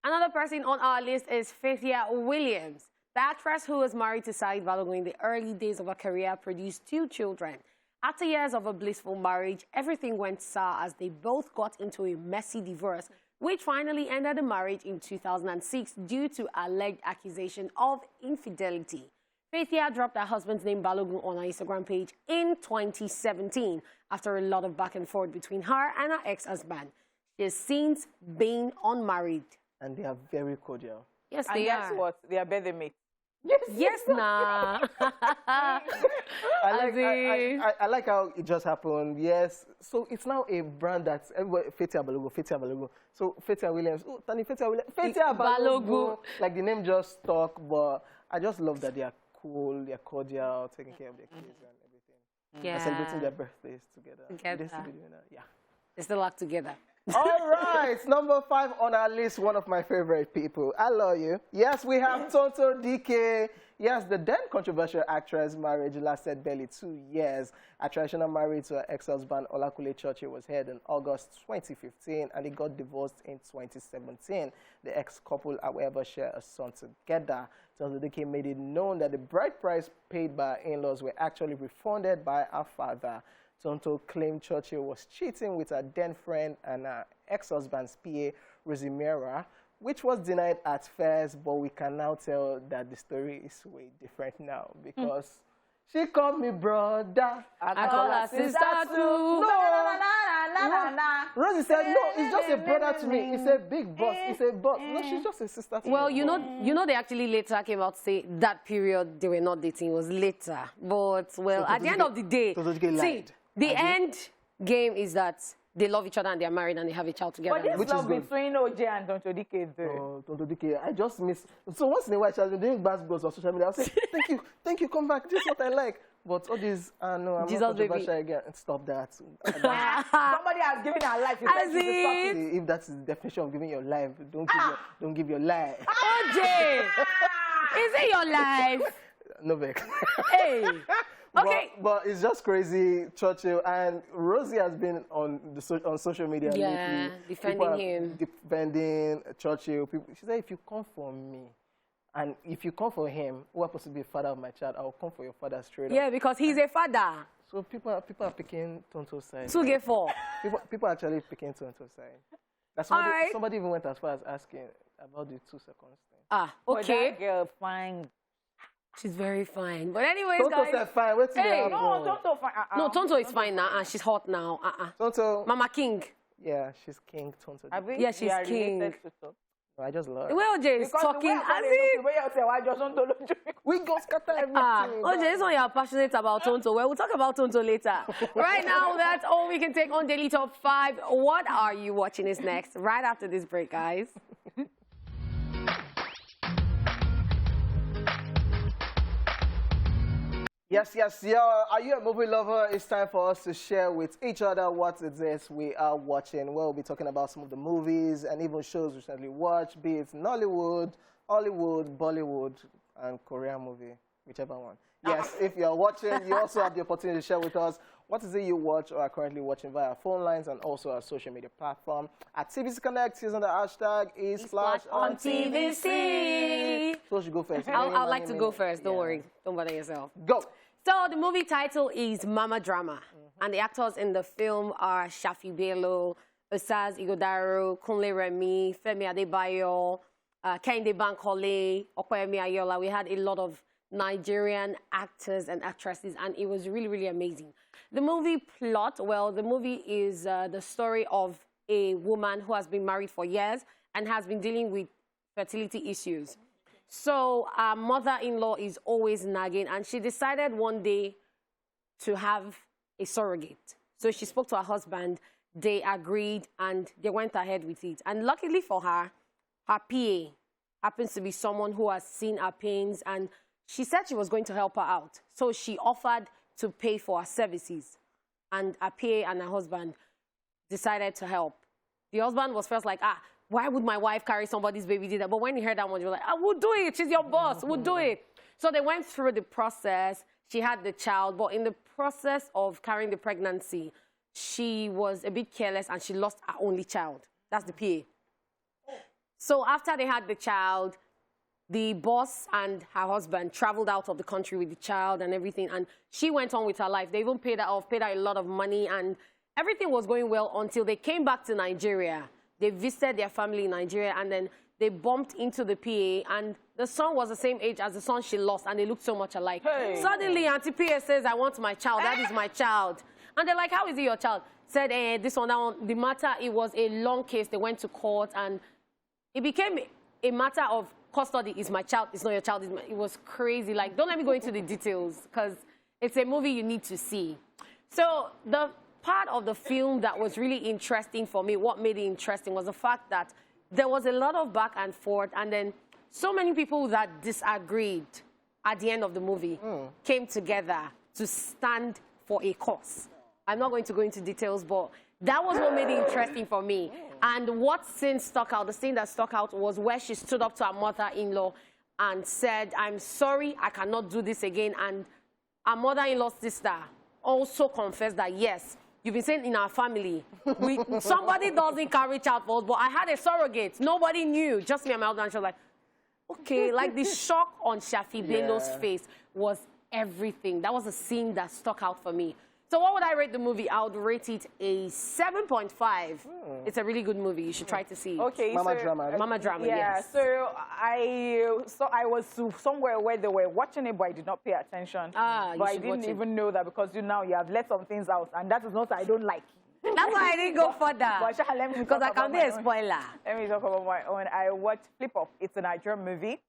C: Another person on our list is Faithia Williams. The actress who was married to Saeed Balogun in the early days of her career produced 2 children. After years of a blissful marriage, everything went sour as they both got into a messy divorce, which finally ended the marriage in 2006 due to alleged accusation of infidelity. Faithia dropped her husband's name Balogun on her Instagram page in 2017 after a lot of back and forth between her and her ex-husband. She has since been unmarried.
A: And they are very cordial.
C: Yes,
B: and
C: they
B: guess
C: are.
B: what? They are better mates.
C: Yes, nah.
A: I like how it just happened. Yes. So it's now a brand that's everybody, Faithia Balogun. So Faithia Williams, oh, Tani Faithia Williams, Faithia Balogun. Like the name just stuck, but I just love that they are cool, they are cordial, taking care of their kids and everything.
C: Yeah.
A: And celebrating their birthdays together.
C: Yeah. They still act together.
A: All right, number 5 on our list, one of my favorite people. I love you. Yes, we have Tonto DK. Yes, the then controversial actress' marriage lasted barely 2 years. A traditional marriage to her ex-husband Olakule Churchill was held in August 2015, and they got divorced in 2017. The ex-couple, however, share a son together. Tonto DK made it known that the bride price paid by her in-laws were actually refunded by her father. Tonto claimed Churchill was cheating with her then friend and her ex-husband's PA, Rosemira, which was denied at first, but we can now tell that the story is way different now because she called me brother.
C: I call her sister too.
A: No. Rosie said, no, it's just a brother to me. It's a big boss. It's a boss. No, she's just a sister to me.
C: Well, you know, they actually later came out to say that period they were not dating. It was later. But, well, at the end of the day, see, the end game is that they love each other and they are married and they have a child together.
B: But this love between OJ and Tonto DK,
A: though. Tonto DK, I just miss. So once in a while, she has been doing basketballs on social media. I'll say, thank you, come back. This is what I like. But all these, no, I'm not controversial again. Stop that.
B: Somebody has given her life.
A: If that's the definition of giving your life, don't give your life.
C: OJ, is it your life?
A: No vex.
C: Hey. Okay.
A: But it's just crazy, Churchill. And Rosie has been on social media lately. Defending Churchill. She said, if you come for me, and if you come for him, who happens to be a father of my child, I will come for your father straight up.
C: Yeah, because he's a father.
A: So people are picking Tonto's side.
C: 2-4.
A: People are actually picking Tonto's side. That's somebody even went as far as asking about the 2 seconds thing.
C: Ah, okay.
B: That girl, fine.
C: She's very fine. But anyways,
A: Tonto said fine. What's
B: no, Tonto fine.
C: No, Tonto is fine now. She's hot now.
A: Tonto.
C: Mama King.
A: Yeah, she's king, Tonto.
C: Yeah, she's king.
A: No, I just love her.
C: Well, OJ is talking as if...
A: We go scatter everything.
C: OJ, this one you're passionate about Tonto. Well, we'll talk about Tonto later. Right now, that's all we can take on Daily Top 5. What are you watching is next, right after this break, guys.
A: Yes, are you a movie lover? It's time for us to share with each other what it is we are watching. We'll be talking about some of the movies and even shows recently watched, be it Nollywood, Hollywood, Bollywood, and Korean movie, whichever one. Yes, if you're watching, you also have the opportunity to share with us what is it you watch or are currently watching via phone lines and also our social media platform. At TVC Connect, using the hashtag #ESplash-on-TVC. So you go first.
C: I'd like to go first. Don't worry. Don't bother yourself.
A: Go.
C: So the movie title is Mama Drama. And the actors in the film are Shafi Bello, Osaz Igodaro, Kunle Remi, Femi Adebayo, Kehinde Bankole, Okoyemi Ayola. We had a lot of Nigerian actors and actresses, and it was really, really amazing. The movie plot, well, the movie is the story of a woman who has been married for years and has been dealing with fertility issues. So our mother-in-law is always nagging, and she decided one day to have a surrogate. So she spoke to her husband, they agreed, and they went ahead with it. And luckily for her, her PA happens to be someone who has seen her pains, and she said she was going to help her out. So she offered to pay for her services, and her PA and her husband decided to help. The husband was first like, why would my wife carry somebody's baby? Did that? But when he heard that one, he was like, I will do it. She's your boss. We'll do it. So they went through the process. She had the child. But in the process of carrying the pregnancy, she was a bit careless and she lost her only child. That's the PA. So after they had the child, the boss and her husband traveled out of the country with the child and everything, and she went on with her life. They even paid her off, paid her a lot of money, and everything was going well until they came back to Nigeria. They visited their family in Nigeria, and then they bumped into the PA, and the son was the same age as the son she lost, and they looked so much alike. Hey. Suddenly, Auntie PA says, I want my child. That is my child. And they're like, how is he your child? Said, this one, that one. The matter, it was a long case. They went to court, and it became a matter of custody. Is my child, it's not your child. It was crazy. Like, don't let me go into the details, because it's a movie you need to see. So the part of the film that was really interesting for me, what made it interesting, was the fact that there was a lot of back and forth, and then so many people that disagreed at the end of the movie came together to stand for a cause. I'm not going to go into details, but that was what made it interesting for me. And what scene stuck out, the scene that stuck out was where she stood up to her mother-in-law and said, I'm sorry, I cannot do this again. And her mother-in-law's sister also confessed that, yes, you've been saying in our family, somebody doesn't carry child for us, but I had a surrogate. Nobody knew, just me and my husband. She was like, okay, like the shock on Shafi Bello's face was everything. That was a scene that stuck out for me. So what would I rate the movie? I would rate it a 7.5. It's a really good movie. You should try to see it.
B: Okay,
A: Mama Drama.
C: Mama Drama,
B: yeah,
C: yes.
B: So I was somewhere where they were watching it, but I did not pay attention. But I didn't even know that, because you have let some things out, and that is not I don't like.
C: That's why I didn't go further. Because I can be a spoiler.
B: Let me talk about my own. I watched Flip Up. It's a Nigerian movie.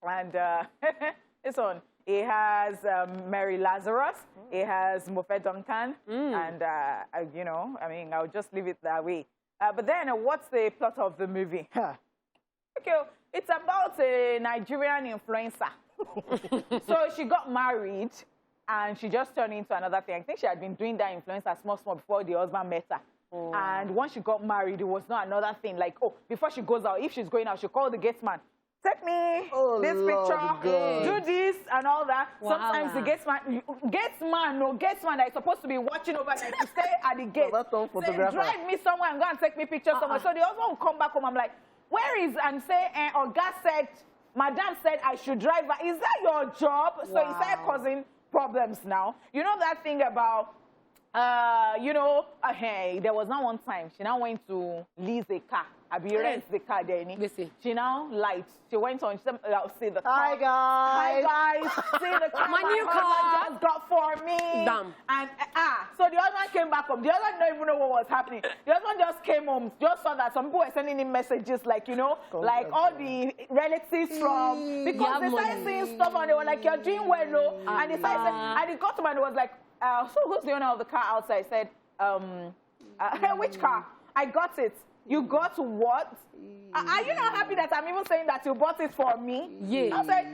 B: And it's on. It has Mary Lazarus. It has Mofe Duncan. And, I'll just leave it that way. But then what's the plot of the movie? Okay, it's about a Nigerian influencer. So she got married, and she just turned into another thing. I think she had been doing that influencer small before the husband met her. And once she got married, it was not another thing. Like, before she goes out, if she's going out, she'll call the gate man. Take me this picture, do this and all that. Sometimes the gate man that is supposed to be watching over there to stay at the gate. Say, drive me somewhere and go and take me pictures somewhere. So the husband will come back home. I'm like, where is, and say, or God said, Madam said I should drive her. Is that your job? So it started causing problems now. You know that thing about, hey, there was not one time she now went to lease a car. Abi rent the car there. She now lied. She went on. She said, I'll see the car.
A: Hi guys.
B: See the car.
C: My new car
B: just got for me.
C: Damn.
B: And so the husband came back home. The husband don't even know what was happening. The husband just came home. Just saw that some people were sending him messages like, like all the relatives from, because they started seeing stuff and they were like, you're doing well, no? And they started saying, and he got to me and was like, so who's the owner of the car outside? I said, which car? I got it. You got what? Are you not happy that I'm even saying that you bought it for me?
C: Yeah.
B: I said,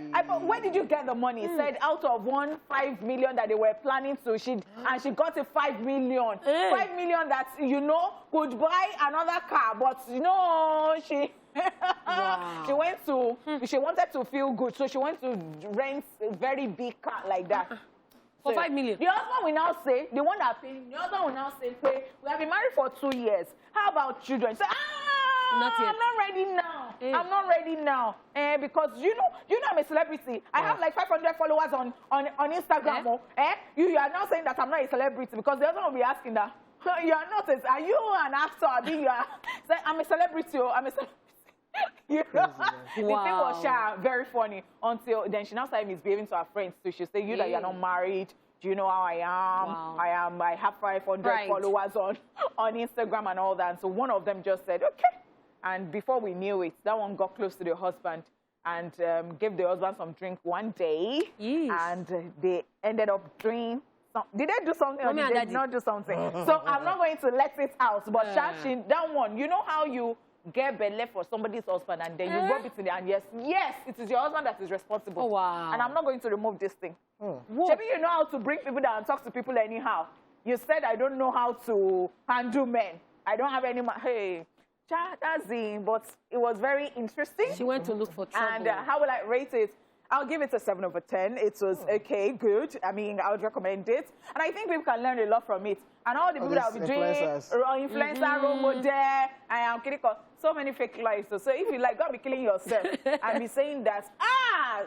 B: where did you get the money? He said, out of 5 million that they were planning to, and she got a 5 million. 5 million that, could buy another car, but, she... She went to, she wanted to feel good, so she went to rent a very big car like that.
C: For 5 million.
B: The husband will now say, the one that paid him, the husband will now say, we have been married for 2 years. How about children? Say,
C: not yet.
B: I'm not ready now. I'm not ready now. Because you know I'm a celebrity. I have like 500 followers on Instagram. You are now saying that I'm not a celebrity, because the husband will be asking that, you are not, are you an actor? You are, say, I'm a celebrity. I'm a celebrity. The thing was very funny, until then she now started misbehaving to her friends. So she said, that you're not married. Do you know how I am? I have 500 followers on Instagram and all that. And so one of them just said, okay. And before we knew it, that one got close to the husband and gave the husband some drink one day. And they ended up doing did they do something or did they not do something? So I'm not going to let it out. But that one, you know how you get belly for somebody's husband and then you rub it in the hand. Yes, it is your husband that is responsible. And I'm not going to remove this thing. Maybe you know how to bring people down and talk to people anyhow. You said I don't know how to handle men. I don't have any hey, that's it. But it was very interesting.
C: She went to look for trouble.
B: And how will I rate it? I'll give it a 7 over 10. It was okay, good. I mean, I would recommend it. And I think people can learn a lot from it. And all the people that will be doing influencer, role model, and so many fake lives. So if you like, go be killing yourself and be saying that,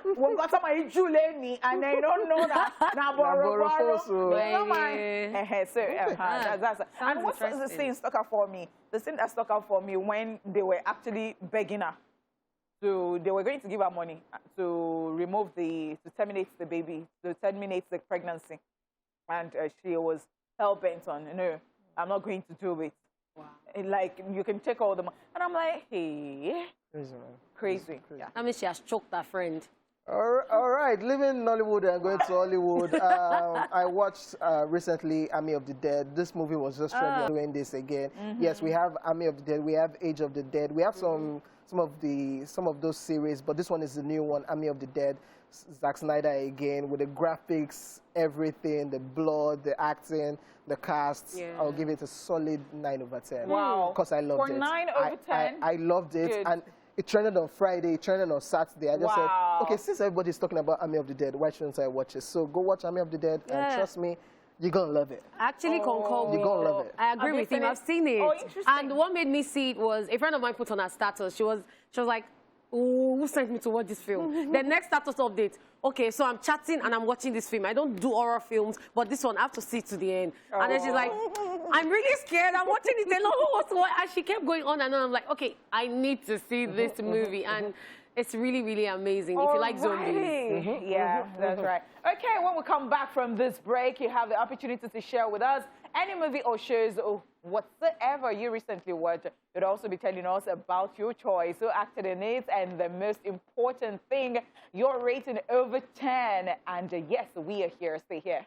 B: we've got somebody Juleni, and they don't know that. And what's the scene stuck out for me? The scene that stuck out for me when they were actually begging her. So they were going to give her money to terminate the baby, to terminate the pregnancy. And she was hell-bent on, no, I'm not going to do it. Wow. Like, you can take all the money. And I'm like, hey. Crazy. Yeah.
C: I mean, she has choked her friend.
A: All right, leaving Nollywood and going to Hollywood. I watched recently Army of the Dead. This movie was just doing this again. Yes, we have Army of the Dead. We have Age of the Dead. We have some of those series, but this one is the new one, Army of the Dead. Zack Snyder again with the graphics, everything, the blood, the acting, the cast. Yeah. I'll give it a solid 9 over 10.
B: Wow.
A: Because I loved it.
B: 9 over 10?
A: I loved it. Good. And it trended on Friday, it trended on Saturday. I just said, okay, since everybody's talking about Army of the Dead, why shouldn't I watch it? So go watch Army of the Dead, and trust me, you're going to love it.
C: Actually, concur.
A: You're going to love it.
C: I agree with him. I've seen it.
B: Oh, interesting.
C: And what made me see it was a friend of mine put on her status. She was like, oh, who sent me to watch this film? The next status update. Okay, so I'm chatting and I'm watching this film. I don't do horror films, but this one I have to see to the end. And then she's like, I'm really scared. I'm watching it alone. And she kept going on and on. I'm like, okay, I need to see this movie. And it's really, really amazing if you like zombies.
B: Yeah, that's right. Okay, when we come back from this break, you have the opportunity to share with us any movie or shows or whatsoever you recently watched. You'd also be telling us about your choice, who acted in it, and the most important thing, your rating over 10. And yes, we are here. Stay here.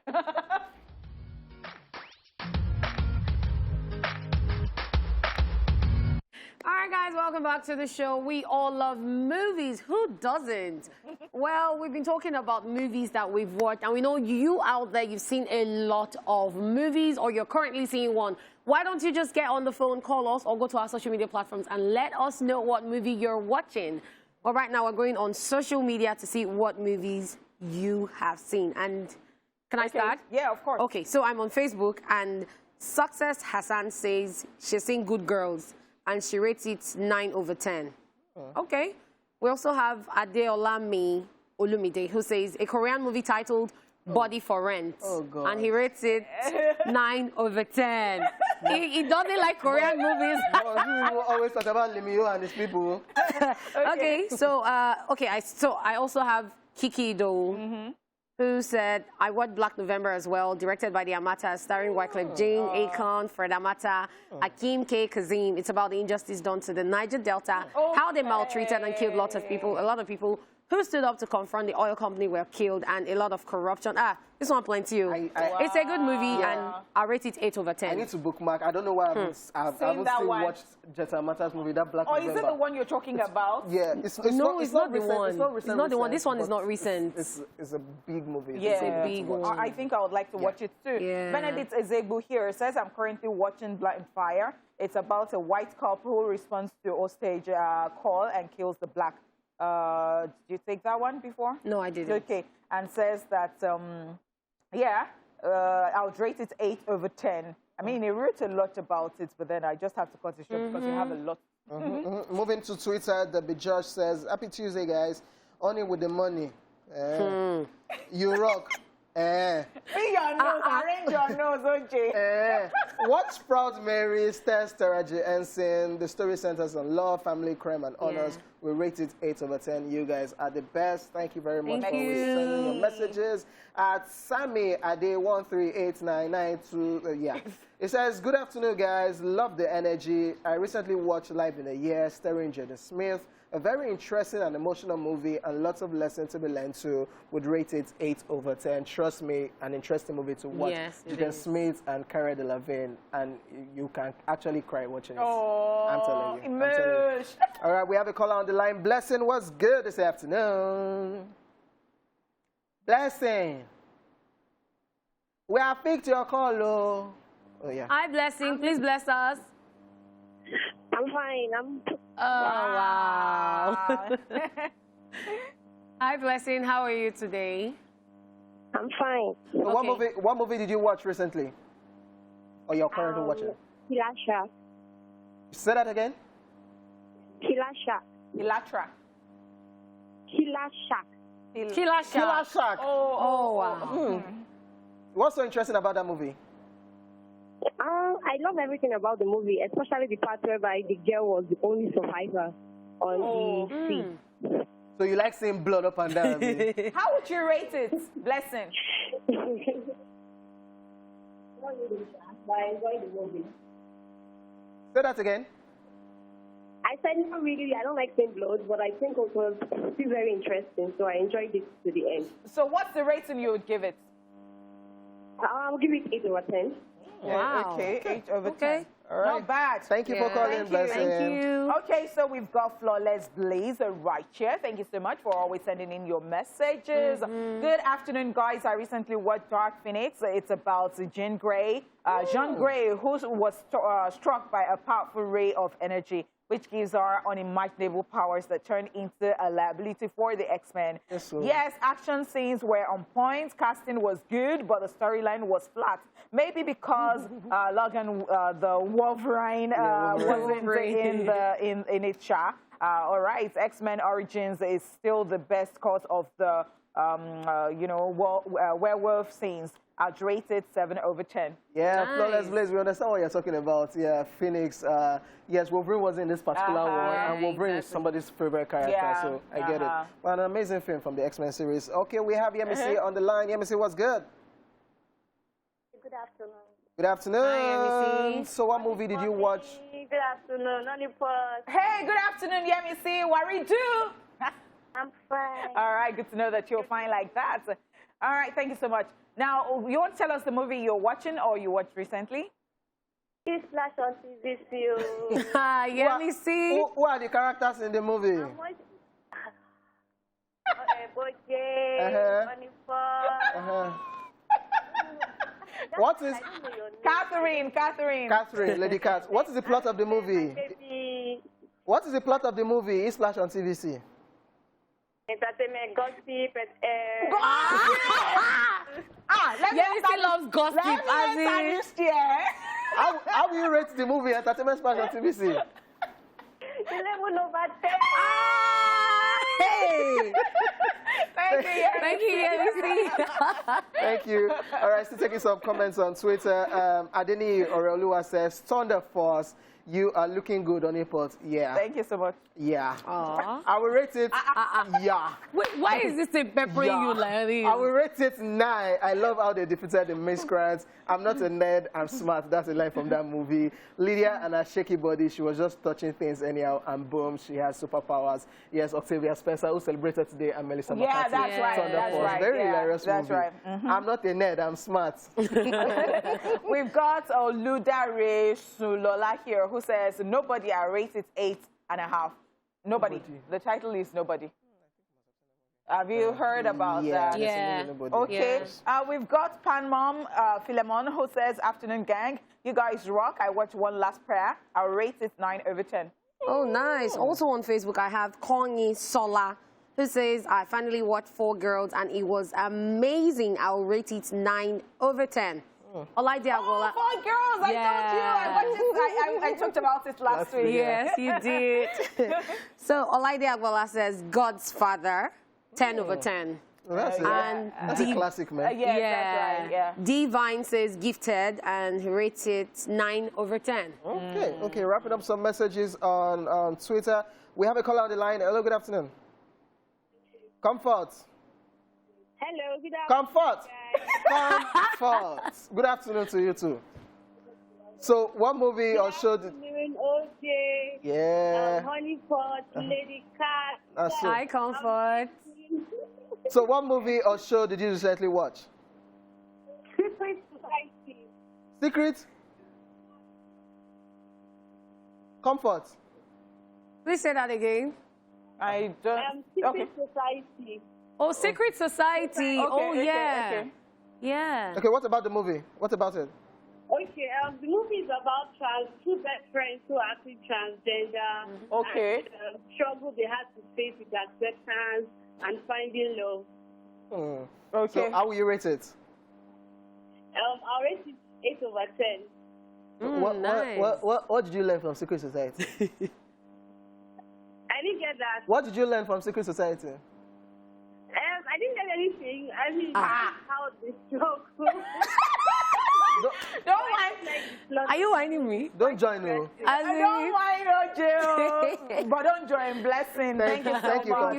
C: All right, guys, welcome back to the show. We all love movies. Who doesn't? Well, we've been talking about movies that we've watched, and we know you out there, you've seen a lot of movies, or you're currently seeing one. Why don't you just get on the phone, call us, or go to our social media platforms and let us know what movie you're watching. Well, right now, we're going on social media to see what movies you have seen. And can I start?
B: Yeah, of course.
C: Okay, so I'm on Facebook, and Success Hassan says she's seen Good Girls, and she rates it 9 over 10. Okay. We also have Adeolami Olumide, who says a Korean movie titled Body for Rent. Oh, God. And he rates it 9 over 10. He doesn't like Korean movies.
A: You always talk about Limio and his people.
C: Okay, so I also have Kiki Do, who said, I watched Black November as well, directed by the Amatas, starring Wyclef Jean, Akon, Fred Amata, Akeem K. Kazim. It's about the injustice done to the Niger Delta, how they maltreated and killed lots of people. A lot of people who stood up to confront the oil company were killed, and a lot of corruption. This one plenty you. It's a good movie, and I rate it 8 over 10.
A: I need to bookmark. I don't know why I haven't still watched Jetta Mata's movie, that Black November.
B: Is it the one you're talking about?
A: Yeah.
C: It's not the one. It's not the one. This one is not recent.
A: It's a big movie.
B: Yeah.
C: It's a big one.
B: I think I would like to watch it too.
C: Yeah.
B: Benedict Ezegbu here says, I'm currently watching Blind Fire. It's about a white couple who responds to hostage call and kills the black. Did you take that one before?
C: No, I didn't.
B: Okay. And says that, I would rate it 8 over 10. I mean, he wrote a lot about it, but then I just have to cut it short because we have a lot.
A: Moving to Twitter, the Judge says, Happy Tuesday, guys. Only with the money. You rock.
B: See your nose, arrange your nose, OJ.
A: Watch Proud Mary, stars Taraji Ensign. The story centers on love, family, crime, and honors. We rate it 8 over 10. You guys are the best. Thank you very much for sending your messages. At Sammy Ade 1389992. It says, good afternoon, guys. Love the energy. I recently watched Live in a Year, starring Jaden Smith. A very interesting and emotional movie, and lots of lessons to be learned too. Would rate it 8 over 10. Trust me, an interesting movie to watch. Jaden Smith and Cara Delevingne, and you can actually cry watching it. I'm telling you. All right, we have a caller on the line. Blessing, what's good this afternoon? Blessing. We have picked your call. Oh, yeah.
C: Hi, Blessing. Please bless us.
I: I'm fine.
C: Oh, wow. Hi, Blessing. How are you today?
I: I'm fine.
A: So what movie did you watch recently? Or you're currently watching?
I: Killer Shark.
A: Say that again?
I: Killer Shark.
B: Ilatra.
I: Killer Shark.
C: Killer Shark.
A: Killer Shark.
C: Oh, wow.
A: What's so interesting about that movie?
I: I love everything about the movie, especially the part whereby the girl was the only survivor on the sea.
A: So you like seeing blood up and down?
B: How would you rate it, Blessing?
I: I enjoyed the movie.
A: Say that again.
I: I said not really. I don't like seeing blood, but I think it was still very interesting, so I enjoyed it to the end.
B: So what's the rating you would give it?
I: I'll give it 8 over 10.
C: Wow.
B: Okay, 8 over 10.
A: All right.
B: Not bad.
A: Thank you for calling, Blessing.
C: Thank you.
B: Okay, so we've got Flawless Blazer right here. Thank you so much for always sending in your messages. Good afternoon, guys. I recently watched Dark Phoenix. It's about Jean Grey. Jean Grey, who was struck by a powerful ray of energy, which gives her unimaginable powers that turn into a liability for the X-Men. Yes, action scenes were on point, casting was good, but the storyline was flat. Maybe because Logan, the Wolverine, wasn't in its shot. All right, X-Men Origins is still the best cut of the werewolf scenes. I'd rate it 7 over 10.
A: Yeah, nice. Flawless Blaze, we understand what you're talking about. Yeah, Phoenix. Yes, Wolverine was in this particular one, and Wolverine is somebody's favorite character, so I get it. Well, an amazing film from the X-Men series. Okay, we have Yemisi on the line. Yemisi, what's good?
I: Good afternoon.
A: Good afternoon.
C: Hi, Yemisi.
A: So what movie did you watch?
I: Good afternoon.
B: Hey, good afternoon, Yemisi. What do you do?
I: I'm fine.
B: All right, good to know that you're fine like that. All right, thank you so much. Now, you want to tell us the movie you're watching or you watched recently?
I: It's Flash on TVC.
C: Yemisi.
A: Who are the characters in the movie? What is Catherine, Lady Cat. What is the plot of the movie? What is the plot of the movie? It's Flash on TVC.
I: Entertainment, gossip,
C: Yemisi loves gossip.
A: How will you rate the movie Entertainment Splash on TVC?
I: 11 over 10.
A: Hey!
C: Thank you, Yemisi.
A: Thank you. All right, still taking some comments on Twitter. Adeni Oreoluwa says, Thunder Force, you are looking good on airport. Yeah.
B: Thank you so much.
A: Yeah.
C: Aww.
A: I will rate it. Yeah.
C: Wait, why is this a peppering you like this?
A: I will rate it 9. I love how they defeated the miscreants. I'm not a nerd, I'm smart. That's a line from that movie. Lydia and her shaky body, she was just touching things anyhow, and boom, she has superpowers. Yes, Octavia Spencer, who celebrated today, and Melissa McCarthy.
B: Yeah, that's right.
A: Thunder Force. Very hilarious movie.
B: That's right.
A: I'm not a nerd, I'm smart.
B: We've got Oludare Sulola here, who says, nobody, I rate it 8.5. Nobody. The title is Nobody. Have you heard about that?
C: Yeah.
B: Okay.
C: Yeah.
B: We've got Pan Mom Philemon, who says, afternoon gang, you guys rock. I watched One Last Prayer. I'll rate it 9 over 10.
C: Oh, nice. Also on Facebook, I have Kongi Sola, who says, I finally watched 4 Girls, and it was amazing. I'll rate it 9 over 10. Olaide Agbola.
B: 4 Girls, I told you. I talked about it last week.
C: Yes, you did. So Olaide Agbola says, God's Father, 10 over 10.
A: Well, that's a classic, man.
B: Yes, that's right. Yeah.
C: D Vine says Gifted, and he rates it 9 over 10.
A: Okay, wrapping up some messages on Twitter. We have a caller on the line. Hello, good afternoon. Comfort.
I: Hello, good afternoon.
A: Comfort. Comfort. Good afternoon to you too. So, what movie or show did...
I: OJ.
A: Yeah.
I: Honeypot, Lady Cat.
C: Hi, Comfort.
A: So, what movie or show did you recently watch?
I: Secret Society.
A: Secret? Comfort.
C: Please say that again.
B: I don't...
I: Secret Society.
C: Oh, Secret Society. Yeah.
B: Okay.
C: Yeah.
A: Okay, what about the movie? What about it?
I: Okay, the movie is about two best friends who are actually transgender.
B: Okay.
I: And, struggle they had to face with acceptance and Finding Love.
A: Okay. So how will you rate it?
I: I'll rate it 8 over 10.
C: Nice.
A: What did you learn from Secret Society?
I: I didn't get that.
A: What did you learn from Secret Society?
I: I didn't get anything. I mean, how they stroke.
B: Don't mind.
C: Are you whining me?
A: Don't join me.
B: I don't mind, OJ, but don't join. Blessing. Thank you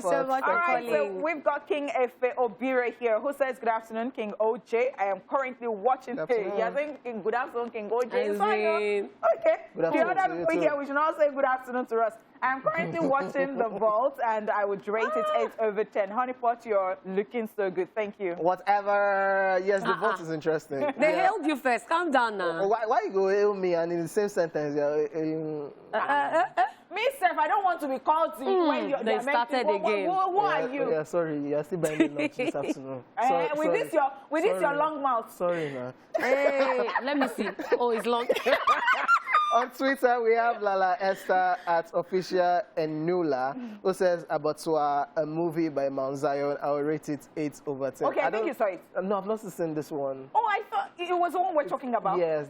B: so much. All right, so we've got King Efe Obire here, who says, good afternoon, King OJ. I am currently watching. You're saying good afternoon, King OJ. Okay. The other people here, we should not say good afternoon to us. I'm currently watching The Vault, and I would rate it 8 over 10. Honeypot, you're looking so good. Thank you.
A: Whatever. Yes, The Vault is interesting.
C: They hailed you first. Calm down now.
A: Why you go hail me and in the same sentence?
B: Me, Seth, I don't want to be called to you when you're
C: they started again.
B: Who are you?
A: Yeah, sorry. You're still buying me lunch this afternoon.
B: With this your long mouth.
A: Sorry, man.
C: Hey, let me see. Oh, it's long.
A: On Twitter, we have Lala Esther at Official Enula, who says Abattoir, a movie by Mount Zion. I will rate it 8 over 10.
B: Okay, I think you saw it.
A: No, I've not seen this one.
B: Oh, I thought it was the one we're talking about.
A: Yes,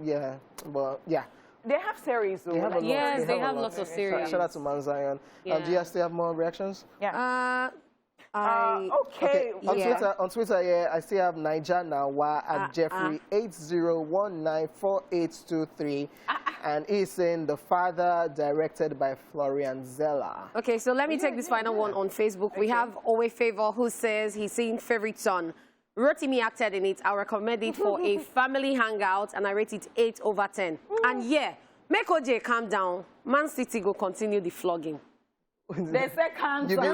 A: yeah, but yeah.
B: They have series, though.
C: They have lots of series.
A: Shout out to Mount Zion.
C: Yeah.
A: Do you guys still have more reactions?
B: Yeah.
A: Okay. On Twitter, yeah, I still have Niger Nawa at Jeffrey 80194823, and he's saying The Father, directed by Florian Zeller.
C: Okay, so let me take this final one on Facebook. We have Owe Favor, who says he's seen Favorite Son. Rotimi acted in it. I recommend it for a family hangout, and I rate it 8 over 10. And yeah, make OJ calm down. Man City go continue the flogging.
B: They say calm down.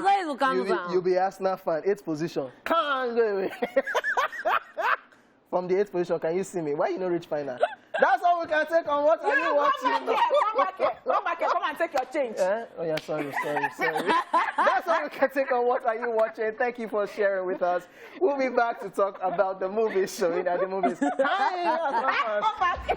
A: You'll be Arsenal fan, 8th position. Can't go away. From the 8th position, can you see me? Why you not reach final? That's all we can take on. What are you watching?
B: Come back here. Come and take your change.
A: Oh, yeah, sorry. That's all we can take on. What are you watching? Thank you for sharing with us. We'll be back to talk about the movies showing at the movies.
B: Come back.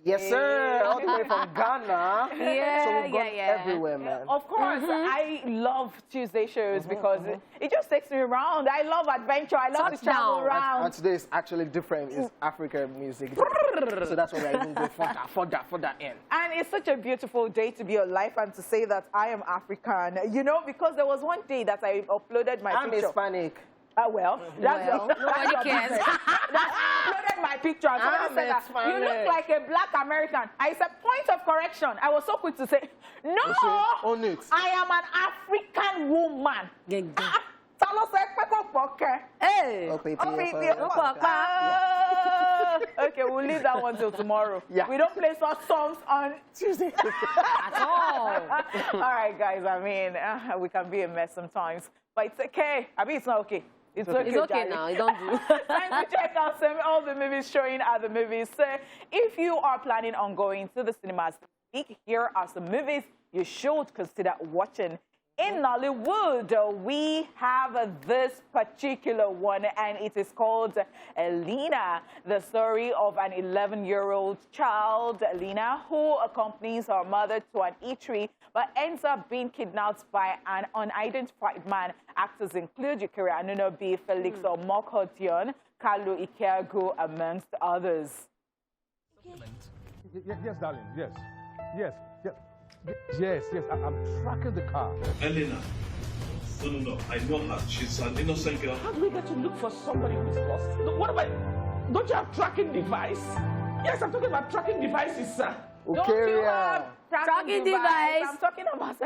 A: Yes, sir. All the way from Ghana.
C: Yeah,
A: so we've gone everywhere, man.
B: Of course. I love Tuesday shows because it just takes me around. I love adventure. I love to travel around.
A: And today is actually different. It's African music. So that's why I even go further in.
B: And it's such a beautiful day to be alive and to say that I am African. You know, because there was one day that I uploaded my picture.
A: I'm Hispanic.
C: Nobody cares.
B: That's uploaded my picture. And somebody said that you look like a black American. I said, point of correction. I was so quick to say, no,
A: own it.
B: I am an African woman.
C: Hey.
B: Okay, we'll leave that one till tomorrow.
A: Yeah.
B: We don't play such songs on Tuesday
C: at all.
B: All right, guys. I mean, we can be a mess sometimes, but it's okay. I mean, it's not okay. It's okay
C: now. You don't do.
B: Time to check out all the movies showing at the movies. So, if you are planning on going to the cinemas this week, here are some movies you should consider watching. In Nollywood, we have this particular one, and it is called Elena, the story of an 11-year-old child, Elena, who accompanies her mother to an eatery, but ends up being kidnapped by an unidentified man. Actors include Yukiri Anunobi, Felix Omokotion, Carlo Ikeago, amongst others.
J: Yes, darling, yes. Yes, I'm tracking the car.
K: Elena. No, I know her. She's an innocent girl.
E: How do we get to look for somebody who's lost? What about, don't you have tracking device? Yes, I'm talking about tracking devices, sir.
B: Don't you have tracking device? I'm talking about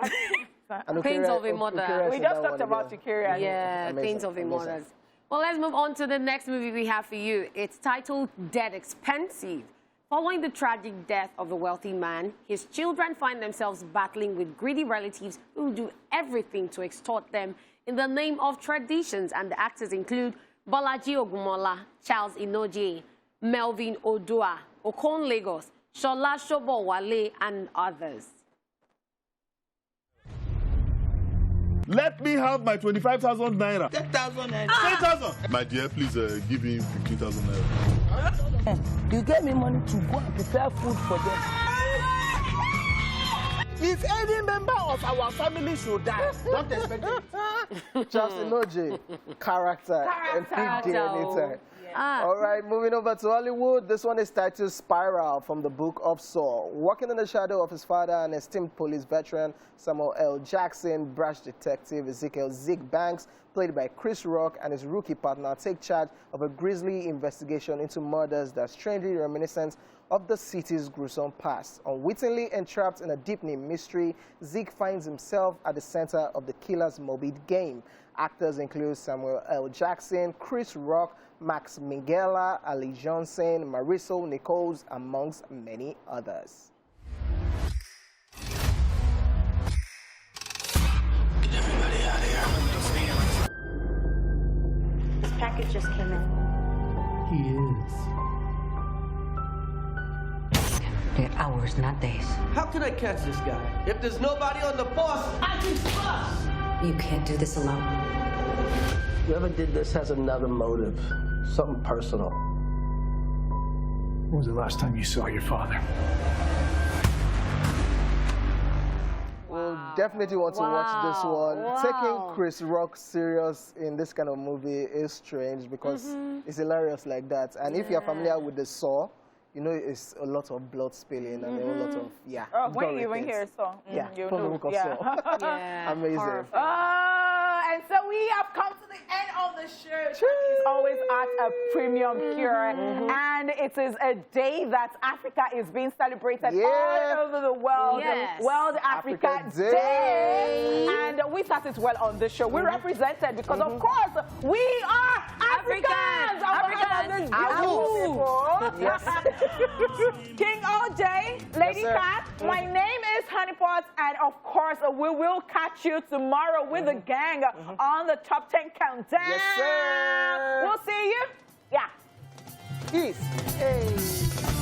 C: Pains of a Mother.
B: We just talked about Yukiri.
C: Yeah, Pains of a Mother. Well, let's move on to the next movie we have for you. It's titled Dead Expensive. Following the tragic death of a wealthy man, his children find themselves battling with greedy relatives who do everything to extort them in the name of traditions. And the actors include Bolaji Ogumola, Charles Inoje, Melvin Odua, Okon Lagos, Shola Shobowale, and others.
J: Let me have my 25,000 naira.
E: 10,000 naira.
J: 10,000.
L: My dear, please give him 15,000 naira. You get me money to go and prepare food for them. If any member of our family should die, don't expect it.
A: Chelsea Noje, character and big day anytime. All right, moving over to Hollywood. This one is titled Spiral from the Book of Saw. Walking in the shadow of his father and esteemed police veteran Samuel L. Jackson, brash detective Ezekiel Zeke Banks, played by Chris Rock, and his rookie partner take charge of a grisly investigation into murders that strangely reminiscent of the city's gruesome past. Unwittingly entrapped in a deepening mystery, Zeke finds himself at the center of the killer's morbid game. Actors include Samuel L. Jackson, Chris Rock, Max Minghella, Ali Johnson, Marisol Nichols, amongst many others.
G: Get everybody out of here.
I: This package just came in.
M: He is.
N: They're hours, not days.
O: How can I catch this guy? If there's nobody on the force, I can trust!
N: You can't do this alone.
L: Whoever did this has another motive, something personal.
J: When was the last time you saw your father?
A: We'll definitely want to watch this one. Taking Chris Rock serious in this kind of movie is strange because it's hilarious like that. And if you're familiar with the Saw, you know it's a lot of blood spilling and a lot of,
B: Oh, when you even hear Saw.
A: Yeah,
B: you
A: from the
B: know.
A: book of Saw. Amazing.
B: And so we have come to the end of the show. It's always at a premium cure. And it is a day that Africa is being celebrated all over the world. World Africa Day. And we thought it well on this show. We represented because, of course, we are Africans. King OJ, Lady Cat, my name is Honeypot, and of course, we will catch you tomorrow with the gang on the Top 10 Countdown.
A: Yes, sir.
B: We'll see you. Yeah.
A: Peace. Hey.